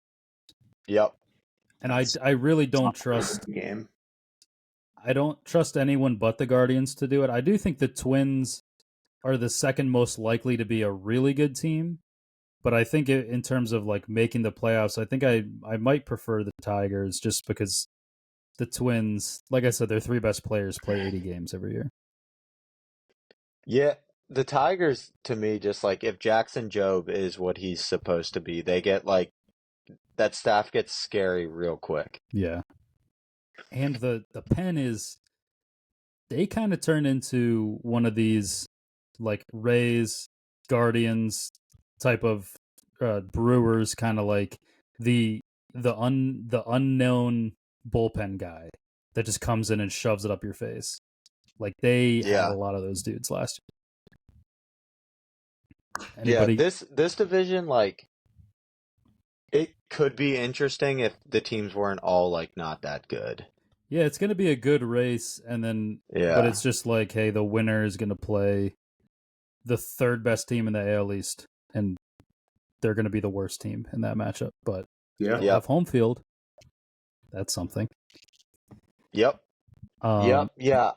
Yep. And I really don't trust the game. I don't trust anyone but the Guardians to do it. I do think the Twins are the second most likely to be a really good team, but I think in terms of making the playoffs, I think I might prefer the Tigers just because the Twins, like I said, their 3 best players play 80 games every year. Yeah, the Tigers, to me, just if Jackson Jobe is what he's supposed to be, they get that staff gets scary real quick. Yeah. And the pen is, they kind of turn into one of these Rays, Guardians type of Brewers, kind of the unknown bullpen guy that just comes in and shoves it up your face. They had a lot of those dudes last year. Anybody? Yeah, this division, like, it could be interesting if the teams weren't all like not that good. Yeah, it's going to be a good race, and then Yeah. but it's just like, hey, the winner is going to play the third best team in the AL East, and they're going to be the worst team in that matchup. But Yeah. they'll have home field. That's something. Yep. Um, Yeah,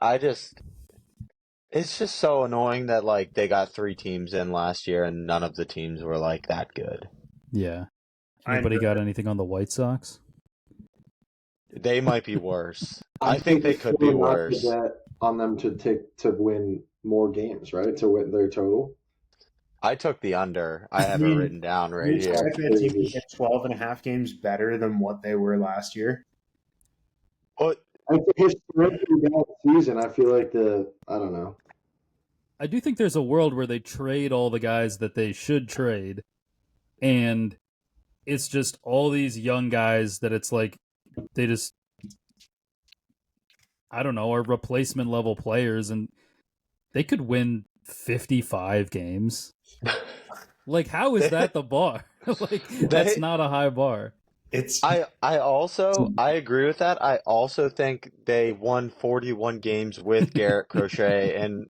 it's just so annoying that like they got 3 teams in last year and none of the teams were like that good. Yeah. I Anybody know. got anything on the White Sox? They might be worse. I think they could be still not worse. to bet on them to win more games, right? To win their total. I took the under. I have it mean, written down You right expect here. that team to get 12 and a half games better than what they were last year? But I think historically bad season. I feel like I don't know. I do think there's a world where they trade all the guys that they should trade, and it's just all these young guys that it's like they just, I don't know, are replacement level players, and they could win 55 games. Like, how is that the bar? Like, that's not a high bar. It's I agree with that. I also think they won 41 games with Garrett Crochet and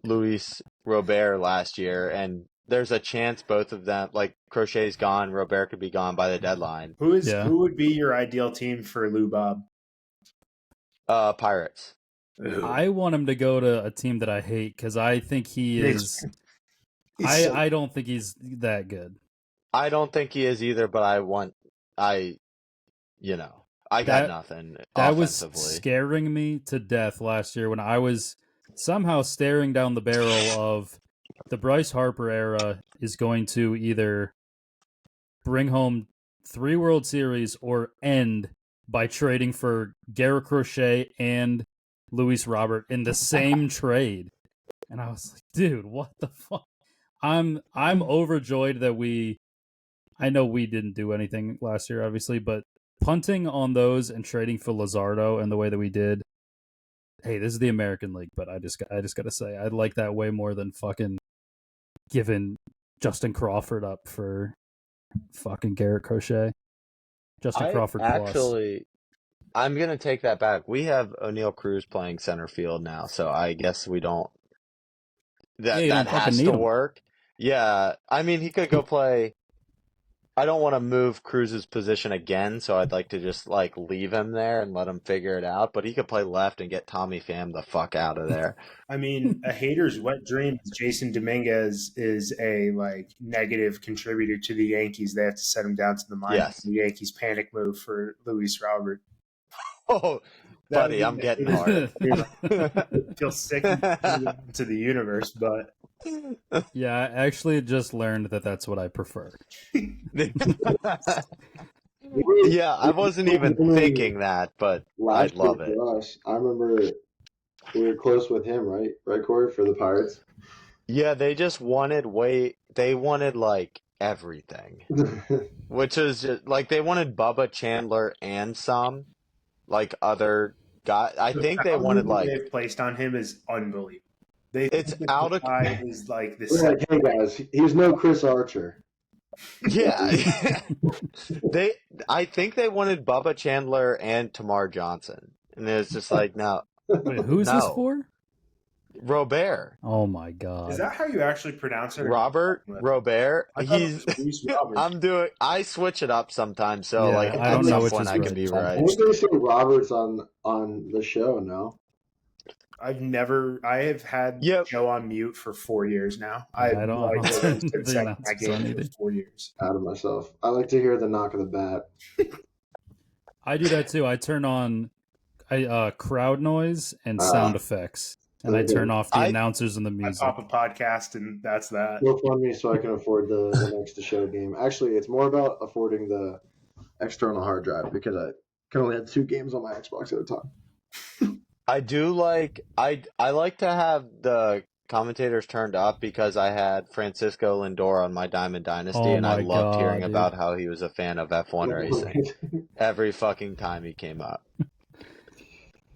Luis Robert last year, and there's a chance both of them, like Crochet's gone, Robert could be gone by the deadline. who Yeah. would be your ideal team for Lou Bob? Pirates. I want him to go to a team that I hate because I think he is. I don't think he's that good. I don't think he is either, but I got nothing That was offensively. scaring me to death last year when I was somehow staring down the barrel of the Bryce Harper era is going to either bring home 3 World Series or end by trading for Garrett Crochet and Luis Robert in the same trade. And I was like, dude, what the fuck? I'm overjoyed that I know we didn't do anything last year, obviously, but punting on those and trading for Luzardo and the way that we did. Hey, this is the American League, but I just got to say, I'd like that way more than fucking giving Justin Crawford up for fucking Garrett Crochet. Justin Crawford actually, I'm gonna take that back. We have O'Neal Cruz playing center field now, so I guess we don't. That has to work. Yeah, I mean he could go play. I don't want to move Cruz's position again, so I'd like to just like leave him there and let him figure it out. But he could play left and get Tommy Pham the fuck out of there. I mean, a hater's wet dream is Jason Dominguez is a like negative contributor to the Yankees. They have to set him down to the minors. Yes. The Yankees panic move for Luis Robert. Oh, buddy, I'm getting hard. Feel sick to the universe, but Yeah, I actually just learned that that's what I prefer. Yeah, I wasn't even thinking that, but I'd love it. For us, I remember we were close with him, right? Right, Corey, for the Pirates? Yeah, they just wanted they wanted like everything. Which is just, like they wanted Bubba Chandler and some like other guy. I think they wanted like they've placed on him is unbelievable. It's out of guy is like this. We're like, hey guys, he's no Chris Archer. Yeah. I think they wanted Bubba Chandler and Tamar Johnson. And it's just like, no. Wait, who's this for? Robert. Oh my god. Is that how you actually pronounce it? Robert. He's Robert. I switch it up sometimes, so Yeah, like I at don't know some which point is I can right. be I right. think they say Roberts on the show, no? I have had Joe on mute for 4 years now. I don't know. my game for 4 years. Out of myself. I like to hear the knock of the bat. I do that too. I turn on crowd noise and sound effects, and I turn off the announcers and the I music. pop a podcast, and that's that. Go fund me so I can afford the next to show game. Actually, it's more about affording the external hard drive because I can only have 2 games on my Xbox at a time. I do like I like to have the commentators turned up because I had Francisco Lindor on my Diamond Dynasty and I loved hearing about how he was a fan of F1 racing every fucking time he came up.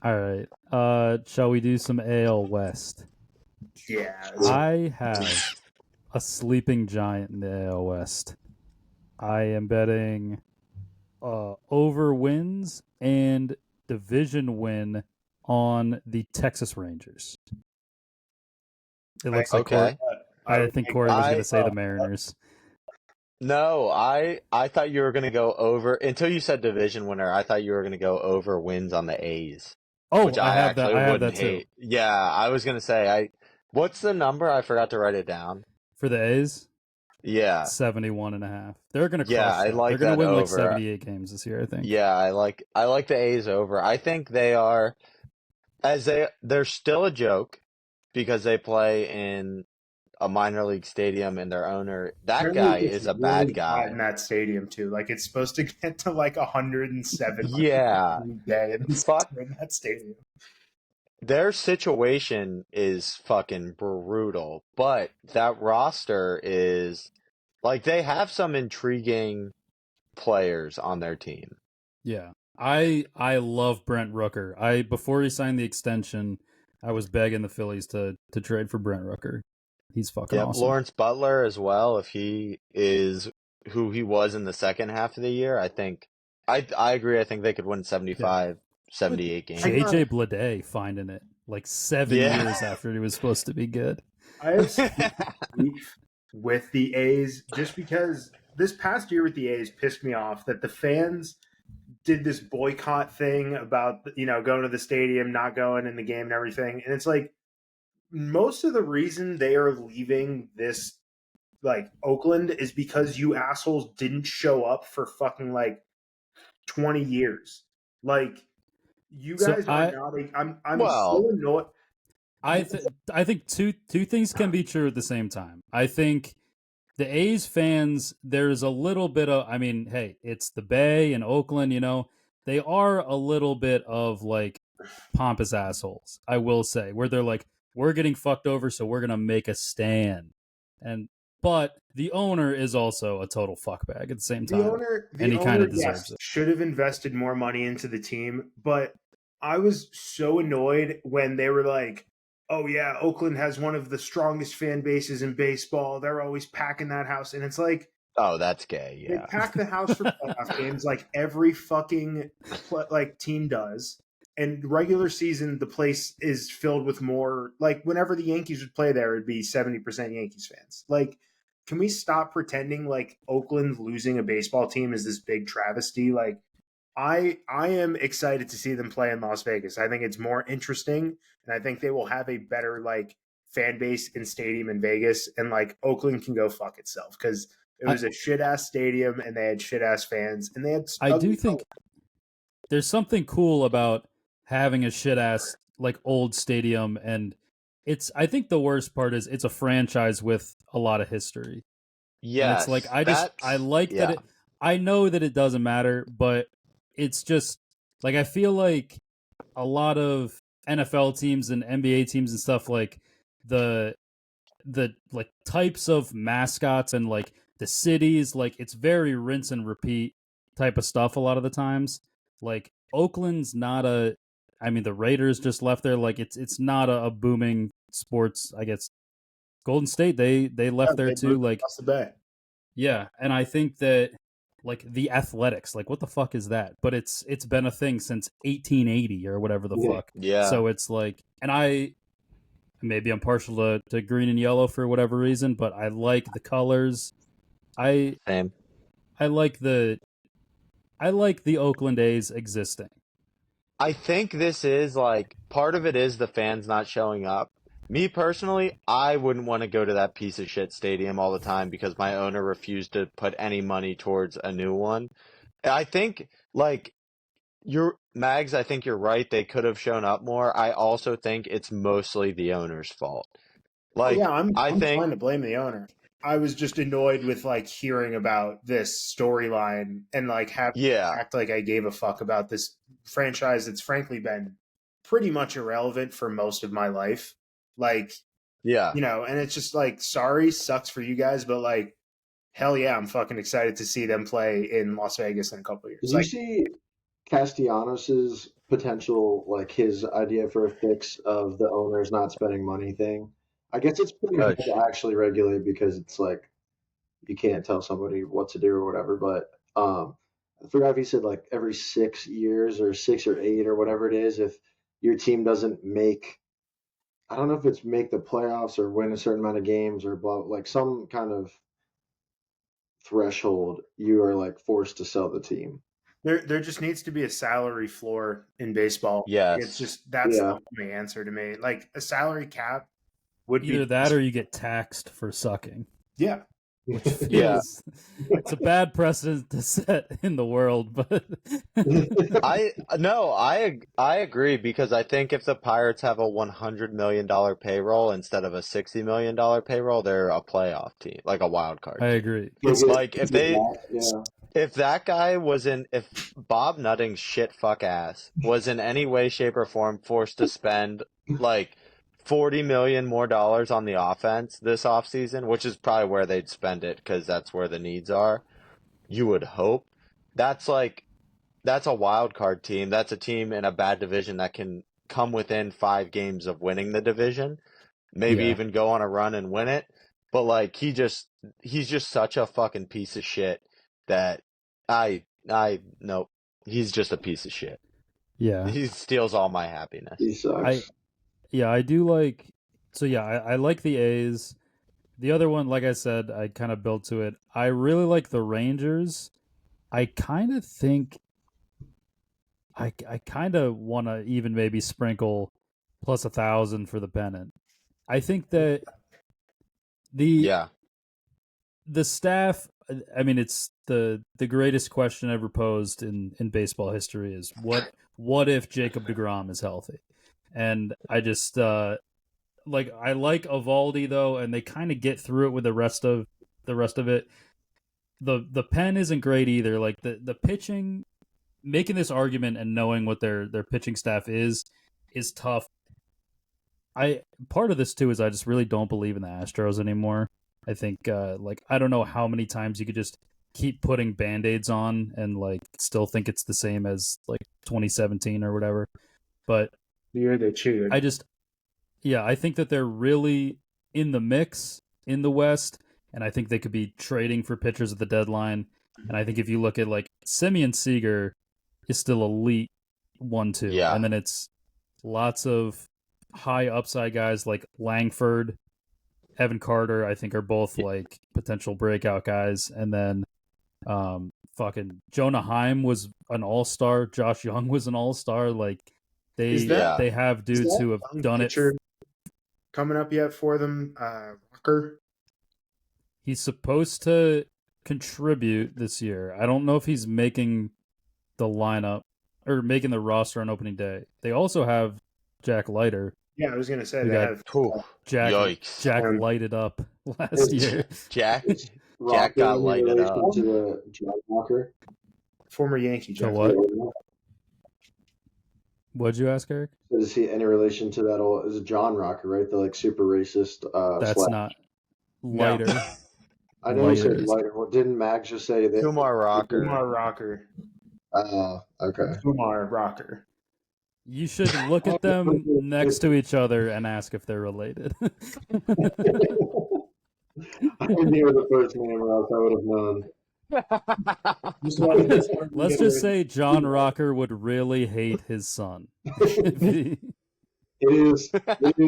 All right. Shall we do some AL West? Yeah. I have a sleeping giant in the AL West. I am betting over wins and division win on the Texas Rangers. It looks like Okay. I think Corey was going to say the I- Mariners. No, I thought you were gonna go over until you said division winner. I thought you were gonna go over wins on the A's, Oh, which I have that. actually I have wouldn't that too. hate. Yeah, I was gonna say What's the number? I forgot to write it down. For the A's, Yeah, 71.5. They're going to crush Yeah, I that. like They're going to that win like over. 78 games this year, I think. yeah, I like the A's over. I think they are they're still a joke because they play in a minor league stadium and their owner, that Apparently guy it's is a really bad hot guy. in that stadium too. Like it's supposed to get to like 107 Yeah. day in Fuck. that stadium. Their situation is fucking brutal, but that roster is like they have some intriguing players on their team. Yeah. I love Brent Rooker. Before he signed the extension, I was begging the Phillies to trade for Brent Rooker. He's fucking Yep, awesome. Lawrence Butler as well, if he is who he was in the second half of the year, I think I agree. I think they could win 75, 78 games. JJ Bleday finding it like 7 Yeah. years after he was supposed to be good. I have some beef with the A's just because this past year with the A's pissed me off that the fans did this boycott thing about going to the stadium, not going in the game and everything. And it's like most of the reason they are leaving this like Oakland is because you assholes didn't show up for fucking like 20 years. Like you So guys are not I'm Well- so annoyed. I think two things can be true at the same time. I think the A's fans, there's a little bit of, I mean, hey, it's the Bay and Oakland, they are a little bit of like pompous assholes, I will say, where they're like, we're getting fucked over, so we're gonna make a stand. But the owner is also a total fuckbag at the same time. And he kinda deserves it. Should have invested more money into the team, but I was so annoyed when they were like, "Oh yeah, Oakland has one of the strongest fan bases in baseball. They're always packing that house," and it's like Oh, that's gay. they Yeah. pack the house for playoff games like every fucking team does. And regular season, the place is filled with more. Like whenever the Yankees would play there, it'd be 70% Yankees fans. Like, can we stop pretending like Oakland losing a baseball team is this big travesty? Like, I am excited to see them play in Las Vegas. I think it's more interesting, and I think they will have a better like fan base and stadium in Vegas. And like Oakland can go fuck itself because it was a shit ass stadium and they had shit ass fans and they had. I do think there's something cool about having a shit ass like old stadium, and I think the worst part is it's a franchise with a lot of history. Yeah. It's like I like that it, I know that it doesn't matter, but it's just like I feel like a lot of NFL teams and NBA teams and stuff, like the like types of mascots and like the cities, like it's very rinse and repeat type of stuff a lot of the times. Like Oakland's not the Raiders just left there, like it's not a booming sports, I guess. Golden State, they left there too, like across the bay. yeah, and I think that like the Athletics, like what the fuck is that? But it's been a thing since 1880 or whatever the fuck. Yeah. So it's like, and maybe I'm partial to green and yellow for whatever reason, but I like the colors. Same. I like the Oakland A's existing. I think this is like part of it is the fans not showing up. Me personally, I wouldn't want to go to that piece of shit stadium all the time because my owner refused to put any money towards a new one. I think like Mags, I think you're right. They could have shown up more. I also think it's mostly the owner's fault. Like I'm think trying to blame the owner. I was just annoyed with like hearing about this storyline and like having to act like I gave a fuck about this franchise that's frankly been pretty much irrelevant for most of my life. Like, and it's just like, sorry, sucks for you guys, but like, hell yeah, I'm fucking excited to see them play in Las Vegas in a couple of years. Did you see Castellanos's potential, like his idea for a fix of the owners not spending money thing? I guess it's pretty hard Oh, to actually regulate because it's like you can't tell somebody what to do or whatever. But I forgot if he said like every 6 years or 6 or 8 or whatever it is, if your team doesn't make, I don't know if it's make the playoffs or win a certain amount of games or blah, like some kind of threshold, you are like forced to sell the team. There just needs to be a salary floor in baseball. Yes. It's just that's Yeah. the only answer to me. Like a salary cap would Either be that or you get taxed for sucking. yeah. Which Yeah. feels it's a bad precedent to set in the world, but I agree because I think if the Pirates have a $100 million payroll instead of a $60 million payroll, they're a playoff team, like a wild card. I agree. It's like if yeah. if Bob Nutting's shit fuck ass was in any way, shape, or form forced to spend like $40 million more on the offense this offseason, which is probably where they'd spend it because that's where the needs are, you would hope. That's a wild card team. That's a team in a bad division that can come within 5 games of winning the division, maybe Yeah. even go on a run and win it. But like he's just such a fucking piece of shit that nope. He's just a piece of shit. Yeah. He steals all my happiness. He sucks. I do like. So yeah, I like the A's. The other one, like I said, I kind of built to it. I really like the Rangers. I kind of think I kind of want to even maybe sprinkle plus 1,000 for the pennant. I think that Yeah. the staff. I mean, it's the greatest question ever posed in baseball history is what if Jacob deGrom is healthy? And I just I like Eovaldi though, and they kind of get through it with the rest of it. The pen isn't great either. Like the pitching, making this argument and knowing what their pitching staff is tough. Part of this too is I just really don't believe in the Astros anymore. I think I don't know how many times you could just keep putting band-aids on and like still think it's the same as like 2017 or whatever. But The year they cheated. I think that they're really in the mix in the West, and I think they could be trading for pitchers at the deadline. And I think if you look at like Semyon Seager is still elite 1-2. Yeah. And then it's lots of high upside guys like Langford, Evan Carter, I think are both like potential breakout guys. And then fucking Jonah Heim was an all-star. Josh Young was an all-star. Like they have dudes who have done it. Coming up yet for them, Rocker? He's supposed to contribute this year. I don't know if he's making the lineup or making the roster on opening day. They also have Jack Leiter. Yeah, I was gonna say We they got have Jack. Yikes. Jack lighted up last year. Jack Rocker got in lighted relation up. to the John Walker. former Yankee. So Jack what? Leiter. What'd you ask, Eric? Is he any relation to that old? Is it John Rocker, right? The like super racist. That's slash. not Leiter. I know you said Leiter. lighter. Well, didn't Max just say that? Kumar Rocker. Kumar Rocker. Okay. Kumar Rocker. You should look at them next to each other and ask if they're related. I didn't hear the first name, or else I would have known. Let's just say John Rocker would really hate his son. It is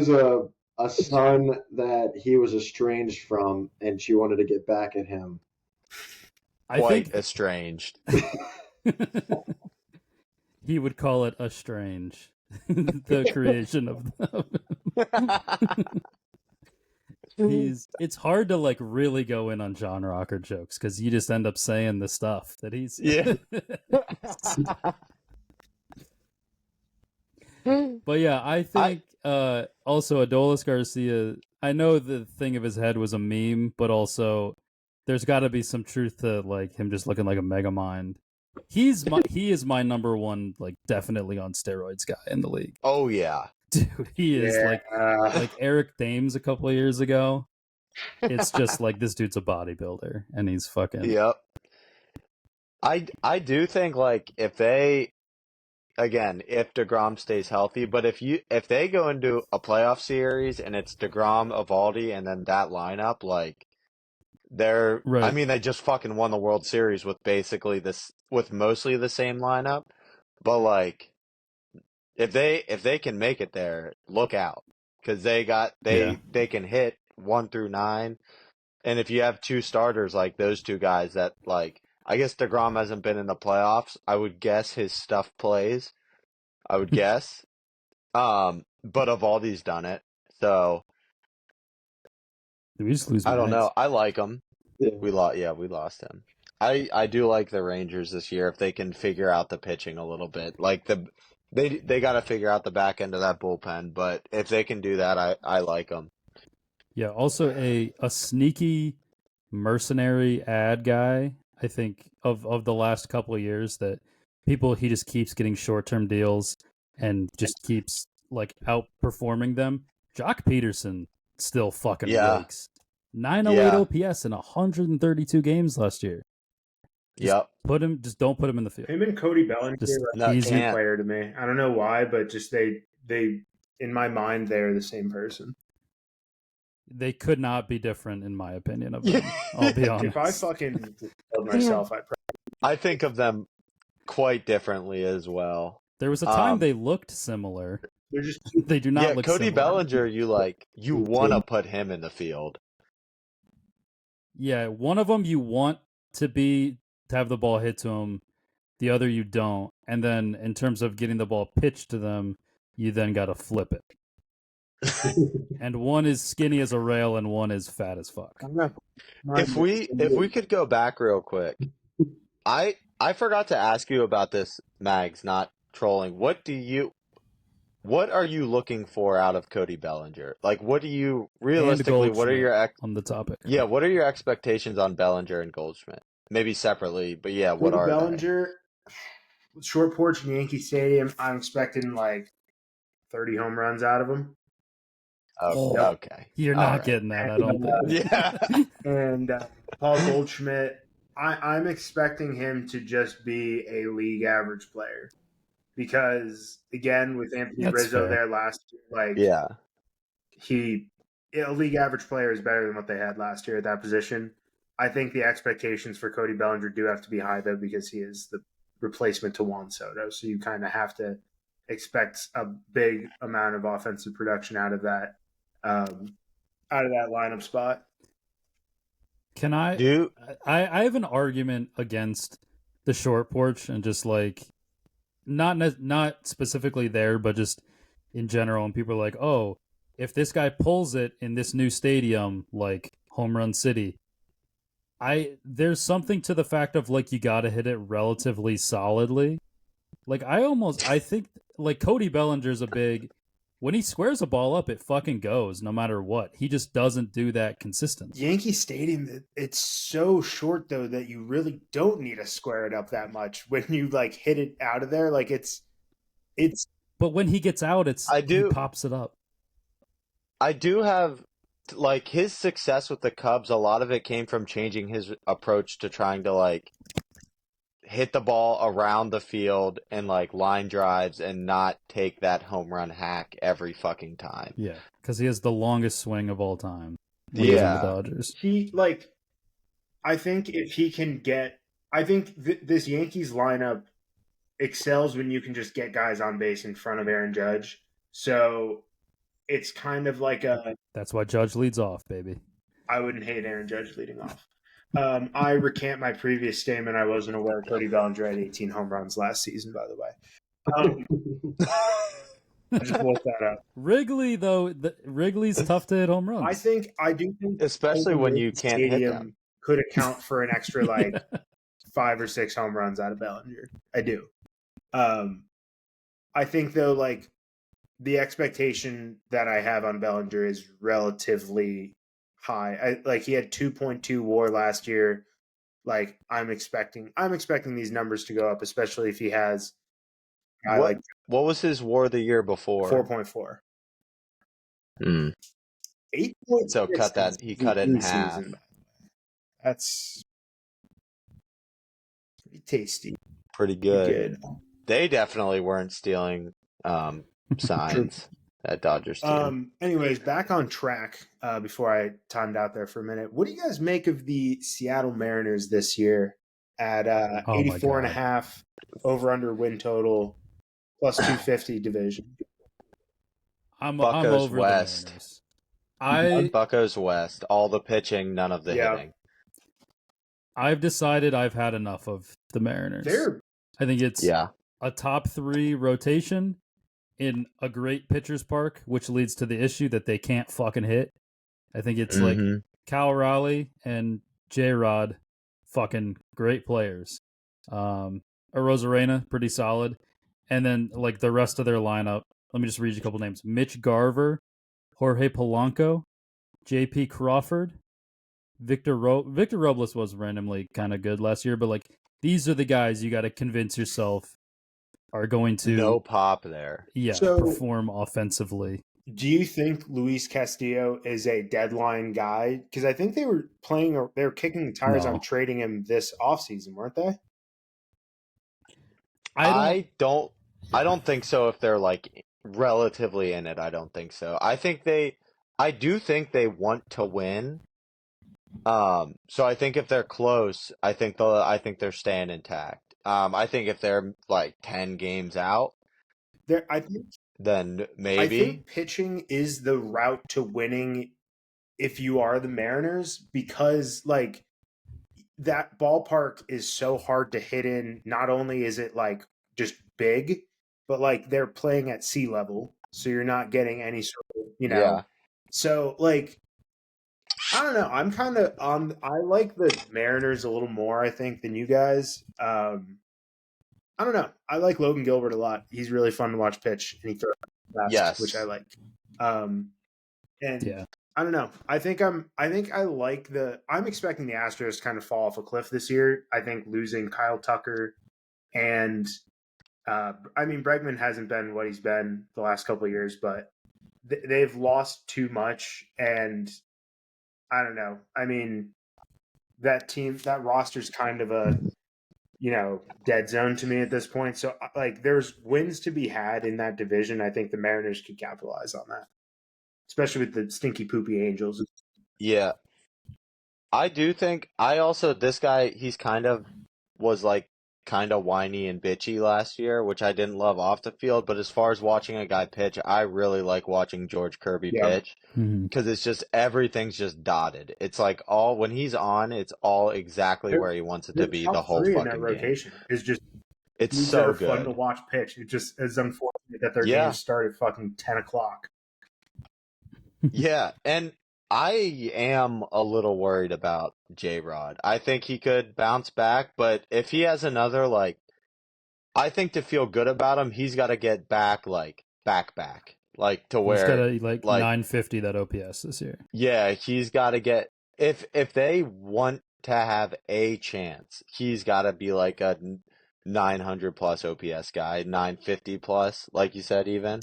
a son that he was estranged from, and she wanted to get back at him. I Quite think estranged. he would call it a strange, the creation of them. It's hard to like really go in on John Rocker jokes because you just end up saying the stuff that he's. Yeah. But yeah, I think also Adolis Garcia. I know the thing of his head was a meme, but also there's got to be some truth to like him just looking like a mega mind. He is my number one, like definitely on steroids guy in the league. Oh yeah. Dude, he is like Eric Thames a couple of years ago. It's just like this dude's a bodybuilder and he's fucking. Yep. I do think like if they again, if DeGrom stays healthy, but if they go into a playoff series and it's DeGrom, Eovaldi, and then that lineup, like I Right. mean, they just fucking won the World Series with with mostly the same lineup, but like if they can make it there, look out because they can hit 1 through 9, and if you have two starters like those two guys that like. I guess DeGrom hasn't been in the playoffs. I would guess his stuff plays. I would guess. But Evaldi's done it. So Did we just lose I don't Max? know. I like him. Yeah. We lost him. I do like the Rangers this year if they can figure out the pitching a little bit. Like they got to figure out the back end of that bullpen, but if they can do that, I like them. Yeah, also a sneaky mercenary ad guy, I think, of the last couple of years that he just keeps getting short-term deals and just keeps like outperforming them. Jock Peterson still fucking rakes. 908 OPS in 132 games last year. Just don't put him in the field. Him and Cody Bellinger are the same player to me. I don't know why, but just they in my mind they're the same person. They could not be different, in my opinion, of them. I'll be honest. If I fucking killed myself, I think of them quite differently as well. There was a time they looked similar. They do not look Cody similar. Bellinger, you want to put him in the field. Yeah, one of them you want to have the ball hit to him, the other you don't. And then in terms of getting the ball pitched to them, you then got to flip it. And one is skinny as a rail and one is fat as fuck. If we could go back real quick, I forgot to ask you about this, Mags, not trolling. What are you looking for out of Cody Bellinger? Like, what do you realistically? What are your on the topic? Yeah, what are your expectations on Bellinger and Goldschmidt? Maybe separately, but yeah, what are Bellinger? Short porch in Yankee Stadium. I'm expecting like 30 home runs out of him. Okay. You're not getting that, I don't think. Yeah. And Paul Goldschmidt, I'm expecting him to just be a league average player. Because, again, with Anthony Rizzo there last year, a league average player is better than what they had last year at that position. I think the expectations for Cody Bellinger do have to be high, though, because he is the replacement to Juan Soto. So you kind of have to expect a big amount of offensive production out of that lineup spot. Can I have an argument against the short porch and just like not specifically there, but just in general. And people are like, oh, if this guy pulls it in this new stadium, like Home Run City, there's something to the fact of like you got to hit it relatively solidly. Like I think like Cody Bellinger's when he squares a ball up, it fucking goes no matter what. He just doesn't do that consistently. Yankee Stadium, it's so short though that you really don't need to square it up that much when you like hit it out of there. Like it's. But when he gets out, he pops it up. I do have like his success with the Cubs. A lot of it came from changing his approach to trying to like hit the ball around the field and like line drives and not take that home run hack every fucking time. Yeah, because he has the longest swing of all time. Yeah, the Dodgers. I think if he can get, this Yankees lineup excels when you can just get guys on base in front of Aaron Judge. So it's kind of like that's why Judge leads off, baby. I wouldn't hate Aaron Judge leading off. I recant my previous statement. I wasn't aware Cody Bellinger had 18 home runs last season, by the way. I just looked that up. Wrigley, though, Wrigley's tough to hit home runs. I do think, especially when you can't hit them, could account for an extra like 5 or 6 home runs out of Bellinger. I do. I think though, like the expectation that I have on Bellinger is relatively high. He had 2.2 WAR last year. Like I'm expecting these numbers to go up, especially if he has. What was his WAR the year before? 4.4. 8.6. So he cut it in half. Season. That's pretty tasty. Pretty good. they definitely weren't stealing signs at Dodger Stadium. Anyways, back on track. Before I timed out there for a minute, what do you guys make of the Seattle Mariners this year at Oh my 84 and a God. half over under win total plus 250 division? I'm Buccos over West. the Mariners. Buccos West. All the pitching, none of the Yeah. hitting. I've decided I've had enough of the Mariners. I think it's Yeah. a top 3 rotation in a great pitcher's park, which leads to the issue that they can't fucking hit. I think it's like Mhm. Cal Raleigh and J-Rod, fucking great players. Arozarena, pretty solid. And then like the rest of their lineup, let me just read you a couple names. Mitch Garver, Jorge Polanco, J.P. Crawford, Victor Robles was randomly kind of good last year, but like these are the guys you got to convince yourself are going to No pop there. perform offensively. Do you think Luis Castillo is a deadline guy? Because I think they were kicking the tires No. on trading him this offseason, weren't they? I don't think so. If they're like relatively in it, I don't think so. I do think they want to win. So I think if they're close, I think they're staying intact. I think if they're like 10 games out, then maybe. I think pitching is the route to winning if you are the Mariners, because like that ballpark is so hard to hit in. Not only is it like just big, but like they're playing at sea level, so you're not getting any sort of, Yeah. So like I don't know. I'm kind of on. I like the Mariners a little more, I think, than you guys. I don't know. I like Logan Gilbert a lot. He's really fun to watch pitch, and he throws fast, Yes. which I like. And Yeah. I don't know. I think I like I'm expecting the Astros to kind of fall off a cliff this year. I think losing Kyle Tucker and I mean Bregman hasn't been what he's been the last couple of years, but they've lost too much, and I don't know. I mean, that roster's kind of a dead zone to me at this point. So like there's wins to be had in that division. I think the Mariners could capitalize on that, especially with the stinky poopy Angels. Yeah. I do think this guy, he's was like kind of whiny and bitchy last year, which I didn't love off the field, but as far as watching a guy pitch, I really like watching George Kirby pitch because it's just everything's just dotted. It's like when he's on, it's all exactly where he wants it to be the whole fucking game. Rotation is just it's so good. Fun to watch pitch. It just is unfortunate that their games start at fucking 10 o'clock. Yeah, and I am a little worried about J-Rod. I think he could bounce back, but if he has another, I think to feel good about him, he's got to get back, back, to where... He's got 950 that OPS this year. Yeah, he's got to get... If they want to have a chance, he's got to be like a 900-plus OPS guy, 950-plus, like you said, even.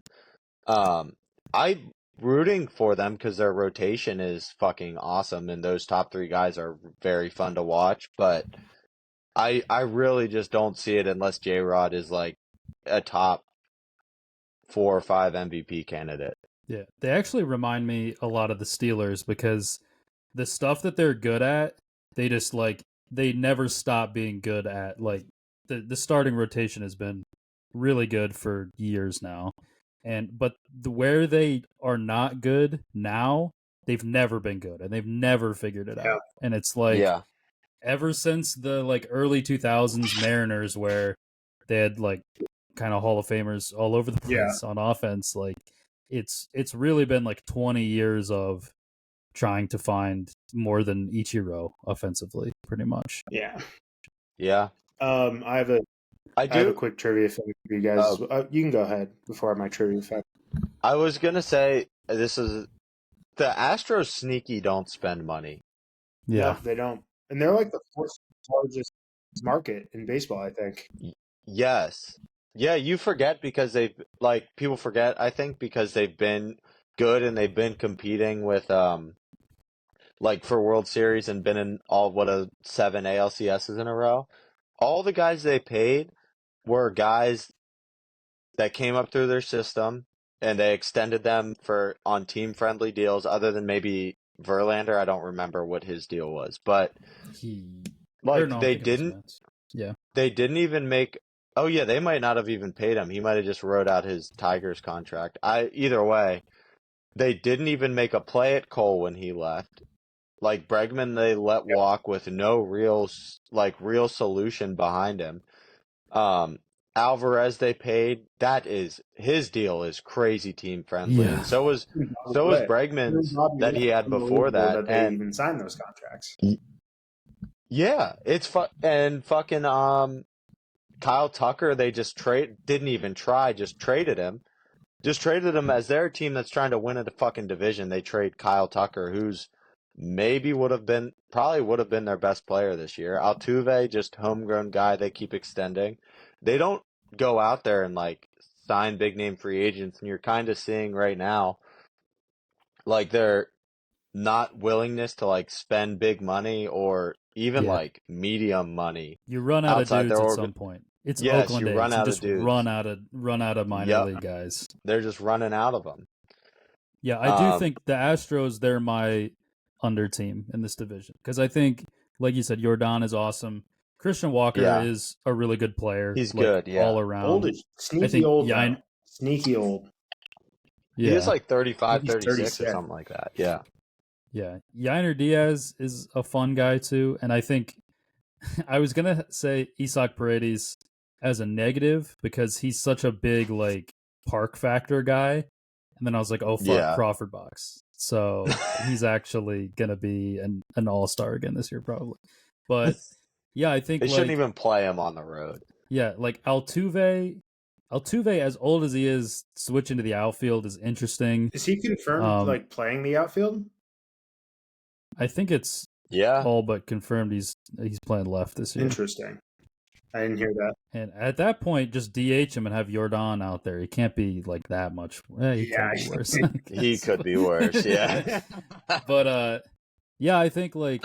I'm rooting for them because their rotation is fucking awesome, and those top 3 guys are very fun to watch, but I really just don't see it unless J-Rod is like a top 4 or 5 MVP candidate. Yeah, they actually remind me a lot of the Steelers because the stuff that they're good at, they just they never stop being good at. Like the starting rotation has been really good for years now. But where they are not good now, they've never been good, and they've never figured it out. And it's ever since the early 2000s Mariners, where they had kind of Hall of Famers all over the place on offense, it's really been 20 years of trying to find more than Ichiro offensively, pretty much. Yeah. Yeah. I have a quick trivia thing for you guys. You can go ahead before my trivia fact. I was going to say, the Astros sneaky don't spend money. Yeah. No, they don't. And they're the 4th largest market in baseball, I think. Yes. Yeah, you forget because people forget, I think, because they've been good and they've been competing with, for World Series and been in 7 ALCSs in a row. All the guys they paid were guys that came up through their system, and they extended them on team-friendly deals other than maybe Verlander. I don't remember what his deal was, but they didn't even make. Oh yeah, they might not have even paid him. He might have just wrote out his Tigers contract. Either way, they didn't even make a play at Cole when he left. Like Bregman, they let walk with no real solution behind him. Alvarez they paid. His deal is crazy team friendly, Yeah. and so was Bregman's that he had before that. They and even signed those contracts. Yeah, it's and fucking Kyle Tucker. They just didn't even try. Just traded him. Just traded him as their team that's trying to win a fucking division. They trade Kyle Tucker, who's probably would have been their best player this year. Altuve, just homegrown guy they keep extending. They don't go out there and like sign big name free agents, and you're kind of seeing right now like their not willingness to like spend big money or even like medium money. You run out of dudes at some point. It's Oakland A's. Run out of dudes. Run out of minor league guys. They're just running out of them. Yeah, I do think the Astros, they're my under team in this division because I think, like you said, Yordan is awesome. Christian Walker is a really good player. He's good, all around. Sneaky old. Sneaky old. Yeah. He is like 35, 36 or something like that. Yeah. Yeah. Yainer Diaz is a fun guy too. And I think I was going to say Isaac Paredes as a negative because he's such a big like park factor guy. And then I was like, oh, fuck, Crawford box. So he's actually going to be an all-star again this year probably. But yeah, I think they shouldn't even play him on the road. Yeah, like Altuve, as old as he is, switching to the outfield is interesting. Is he confirmed like playing the outfield? I think it's all but confirmed he's playing left this year. Interesting. I didn't hear that. And at that point, just DH him and have Yordan out there. He can't be like that much. He could be worse. He could be worse. Yeah. But yeah, I think like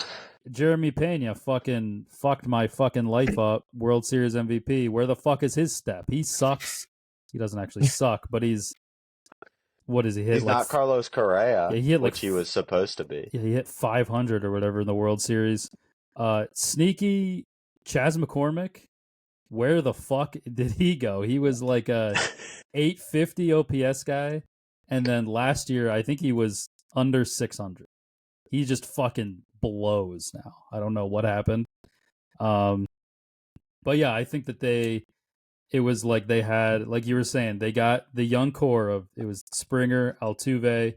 Jeremy Pena fucking fucked my fucking life up. World Series MVP. Where the fuck is his step? He sucks. He doesn't actually suck, but he's. What does he hit? He's not Carlos Correa, he hit which he was supposed to be. Yeah, he hit 500 or whatever in the World Series. Sneaky Chas McCormick. Where the fuck did he go? He was like a 850 OPS guy, and then last year I think he was under 600. He just fucking blows now. I don't know what happened. But yeah, I think that it was like they had, like you were saying, they got the young core of, it was Springer, Altuve,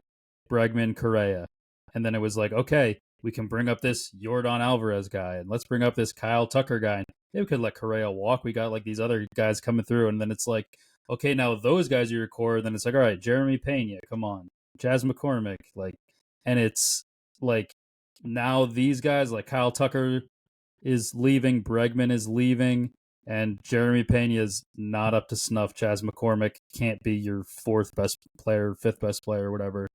Bregman, Correa. And then it was like, okay, we can bring up this Yordan Alvarez guy, and let's bring up this Kyle Tucker guy. And we could let Correa walk. We got like these other guys coming through. And then it's like, okay, now those guys are your core. Then it's like, all right, Jeremy Pena, come on. Chas McCormick. Like, and it's like, now these guys, like Kyle Tucker is leaving, Bregman is leaving, and Jeremy Pena is not up to snuff. Chas McCormick can't be your fourth best player, fifth best player, whatever.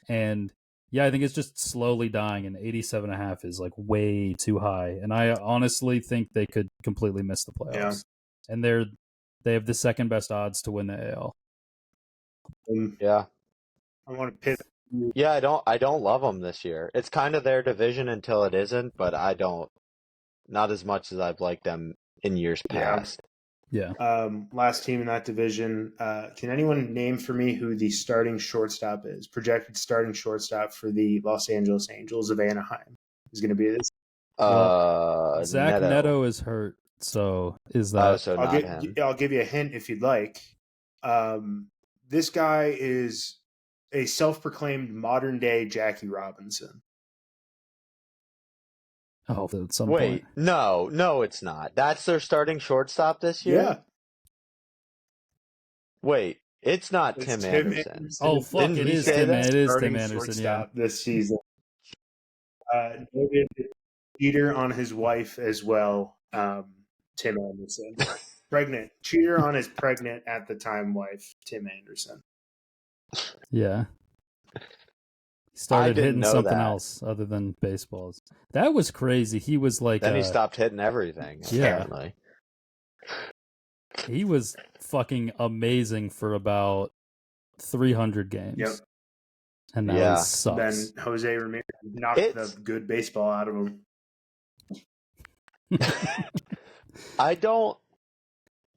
And yeah, I think it's just slowly dying, and 87.5 is like way too high. And I honestly think they could completely miss the playoffs. Yeah. And they have the second best odds to win the AL. Yeah. I want to pit. Yeah, I don't love them this year. It's kind of their division until it isn't, but not as much as I've liked them in years past. Yeah. Last team in that division. Can anyone name for me who the starting shortstop is? Projected starting shortstop for the Los Angeles Angels of Anaheim is going to be this. Zach Neto is hurt, so is that? I'll give you a hint if you'd like. This guy is a self-proclaimed modern-day Jackie Robinson. Oh, at some point. No, it's not. That's their starting shortstop this year? Yeah. Wait, it's not Tim Anderson. Oh, fuck, it is Tim Anderson, yeah. This season. Noted cheater on his wife as well, Tim Anderson. Pregnant. Cheater on his pregnant at the time wife, Tim Anderson. Yeah. He started hitting something else other than baseballs. That was crazy. He was like... Then he stopped hitting everything, apparently. He was fucking amazing for about 300 games. Yep. And now Yeah. he sucks. Then Jose Ramirez knocked the good baseball out of him.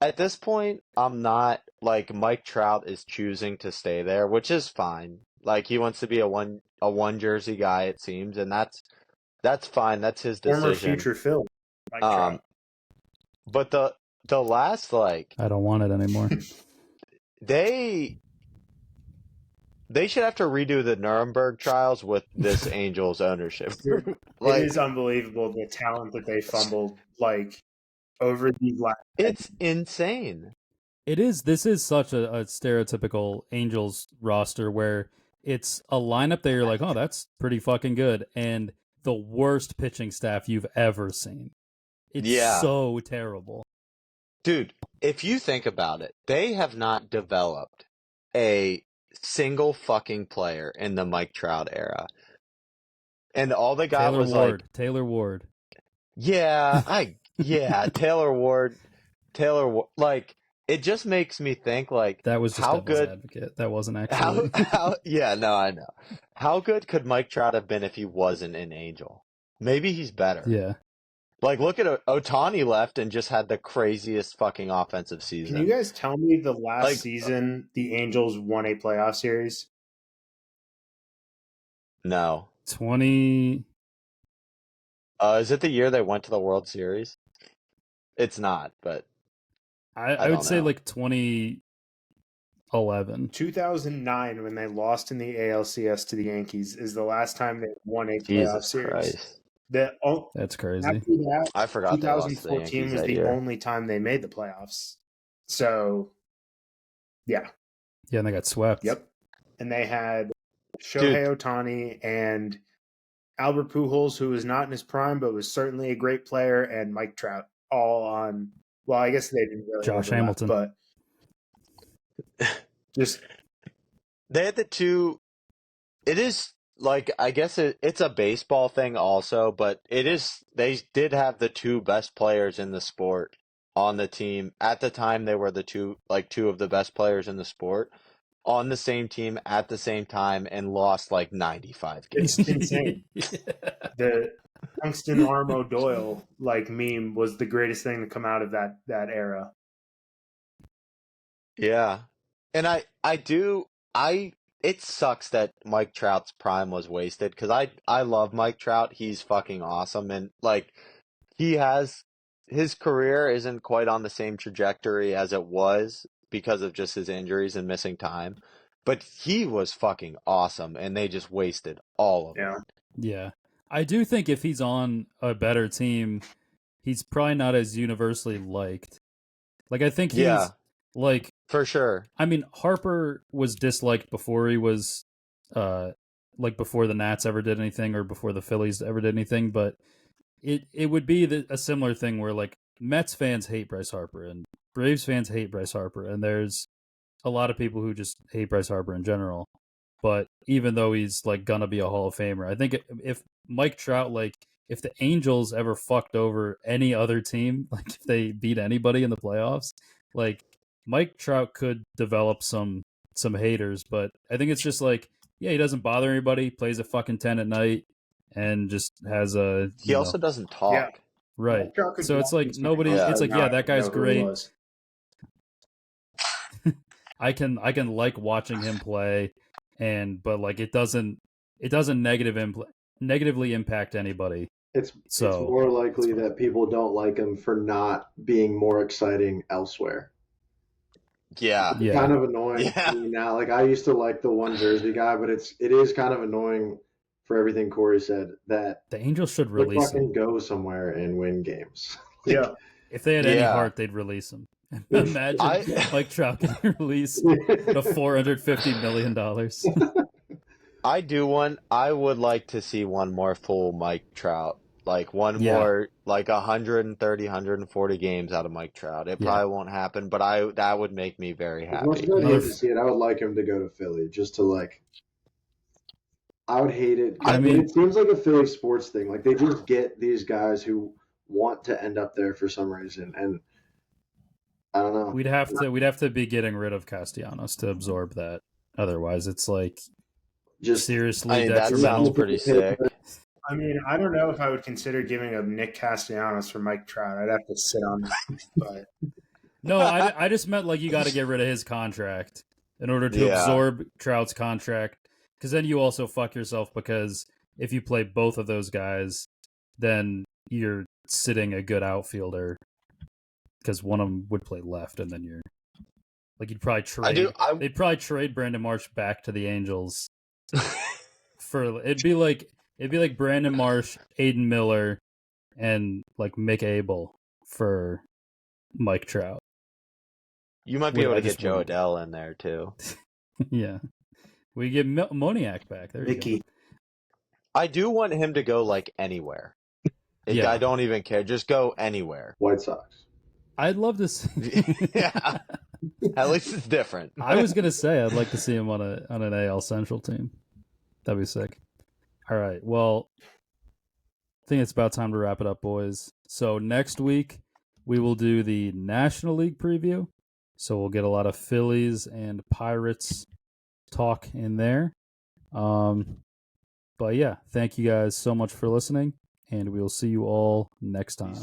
At this point, I'm not, like, Mike Trout is choosing to stay there, which is fine. Like, he wants to be a one jersey guy, it seems, and that's fine. That's his decision. Former future Phil, Mike Trout. But the last, like, I don't want it anymore. they should have to redo the Nuremberg trials with this Angels ownership. It is unbelievable the talent that they fumbled, like, over these last. It's insane. It is. This is such a stereotypical Angels roster where it's a lineup that you're like, oh, that's pretty fucking good, and the worst pitching staff you've ever seen. It's so terrible. Dude, if you think about it, they have not developed a single fucking player in the Mike Trout era. And all they got was Taylor Ward. Yeah, Taylor Ward, like, it just makes me think, like, that was just how Devil's good Advocate. That wasn't actually. I know. How good could Mike Trout have been if he wasn't an Angel? Maybe he's better. Yeah. Like, look at Ohtani left and just had the craziest fucking offensive season. Can you guys tell me the last season the Angels won a playoff series? No. 20. Is it the year they went to the World Series? It's not, but I would say like 2011. 2009, when they lost in the ALCS to the Yankees, is the last time they won a playoff series. Christ. That's crazy. After that, I forgot 2014 was the only time they made the playoffs. So, yeah. Yeah, and they got swept. Yep. And they had Shohei Ohtani and Albert Pujols, who was not in his prime, but was certainly a great player, and Mike Trout, all on. Well, I guess they didn't really. Josh Hamilton, but just they had the two. It is like, I guess it's a baseball thing also, but it is. They did have the two best players in the sport on the team at the time. They were the two of the best players in the sport on the same team at the same time, and lost like 95 games. It's insane. The Tungsten Armo Doyle meme was the greatest thing to come out of that era. Yeah. And it sucks that Mike Trout's prime was wasted, because I love Mike Trout. He's fucking awesome, and his career isn't quite on the same trajectory as it was because of just his injuries and missing time. But he was fucking awesome, and they just wasted all of it. Yeah. I do think if he's on a better team, he's probably not as universally liked. Like, I think he's, for sure. I mean, Harper was disliked before he was, before the Nats ever did anything, or before the Phillies ever did anything, but it would be a similar thing where, like, Mets fans hate Bryce Harper, and Braves fans hate Bryce Harper, and there's a lot of people who just hate Bryce Harper in general. But even though he's gonna be a Hall of Famer, I think if Mike Trout, if the Angels ever fucked over any other team, if they beat anybody in the playoffs, Mike Trout could develop some haters. But I think it's just he doesn't bother anybody, plays at fucking 10 at night, and just has a. He also doesn't talk. Yeah. Right. So it's nobody. Yeah. It's that guy's great. I can watching him play, but it doesn't negatively impact anybody. It's more likely that people don't like him for not being more exciting elsewhere. Yeah. It's kind of annoying to me now. I used to like the one jersey guy, but it is kind of annoying for everything Corey said that the Angels should release him. Go somewhere and win games. Yeah. If they had any heart, they'd release him. Imagine Mike Trout can release the $450 million. I would like to see one more full Mike Trout. More, 130, 140 games out of Mike Trout. It probably won't happen, but that would make me very happy. As much as I'd hate to see it, I would like him to go to Philly, just to I would hate it. I mean, it seems like a Philly sports thing. They just get these guys who want to end up there for some reason, and I don't know. No, we'd have to be getting rid of Castellanos to absorb that. Otherwise, it's like just seriously I mean, that detrimental. sounds pretty sick. I mean, I don't know if I would consider giving up Nick Castellanos for Mike Trout. I'd have to sit on that. But No, I just meant like you got to get rid of his contract in order to Yeah. absorb Trout's contract, because then you also fuck yourself, because if you play both of those guys, then you're sitting a good outfielder because one of them would play left, and then you're like you'd probably trade. They'd probably trade Brandon Marsh back to the Angels for it'd be like Brandon Marsh, Aiden Miller, and like Mick Abel for Mike Trout. You might be Wait, able I to get just Joe wanted- Adele in there too. Yeah, we get Moniak back. There you Mickey, go. I do want him to go like anywhere. Yeah. I don't even care. Just go anywhere. White Sox. I'd love to see. Yeah. At least it's different. I was gonna say I'd like to see him on an AL Central team. That'd be sick. All right, well, I think it's about time to wrap it up, boys. So next week we will do the National League preview. So we'll get a lot of Phillies and Pirates talk in there. But yeah, thank you guys so much for listening, and we will see you all next time.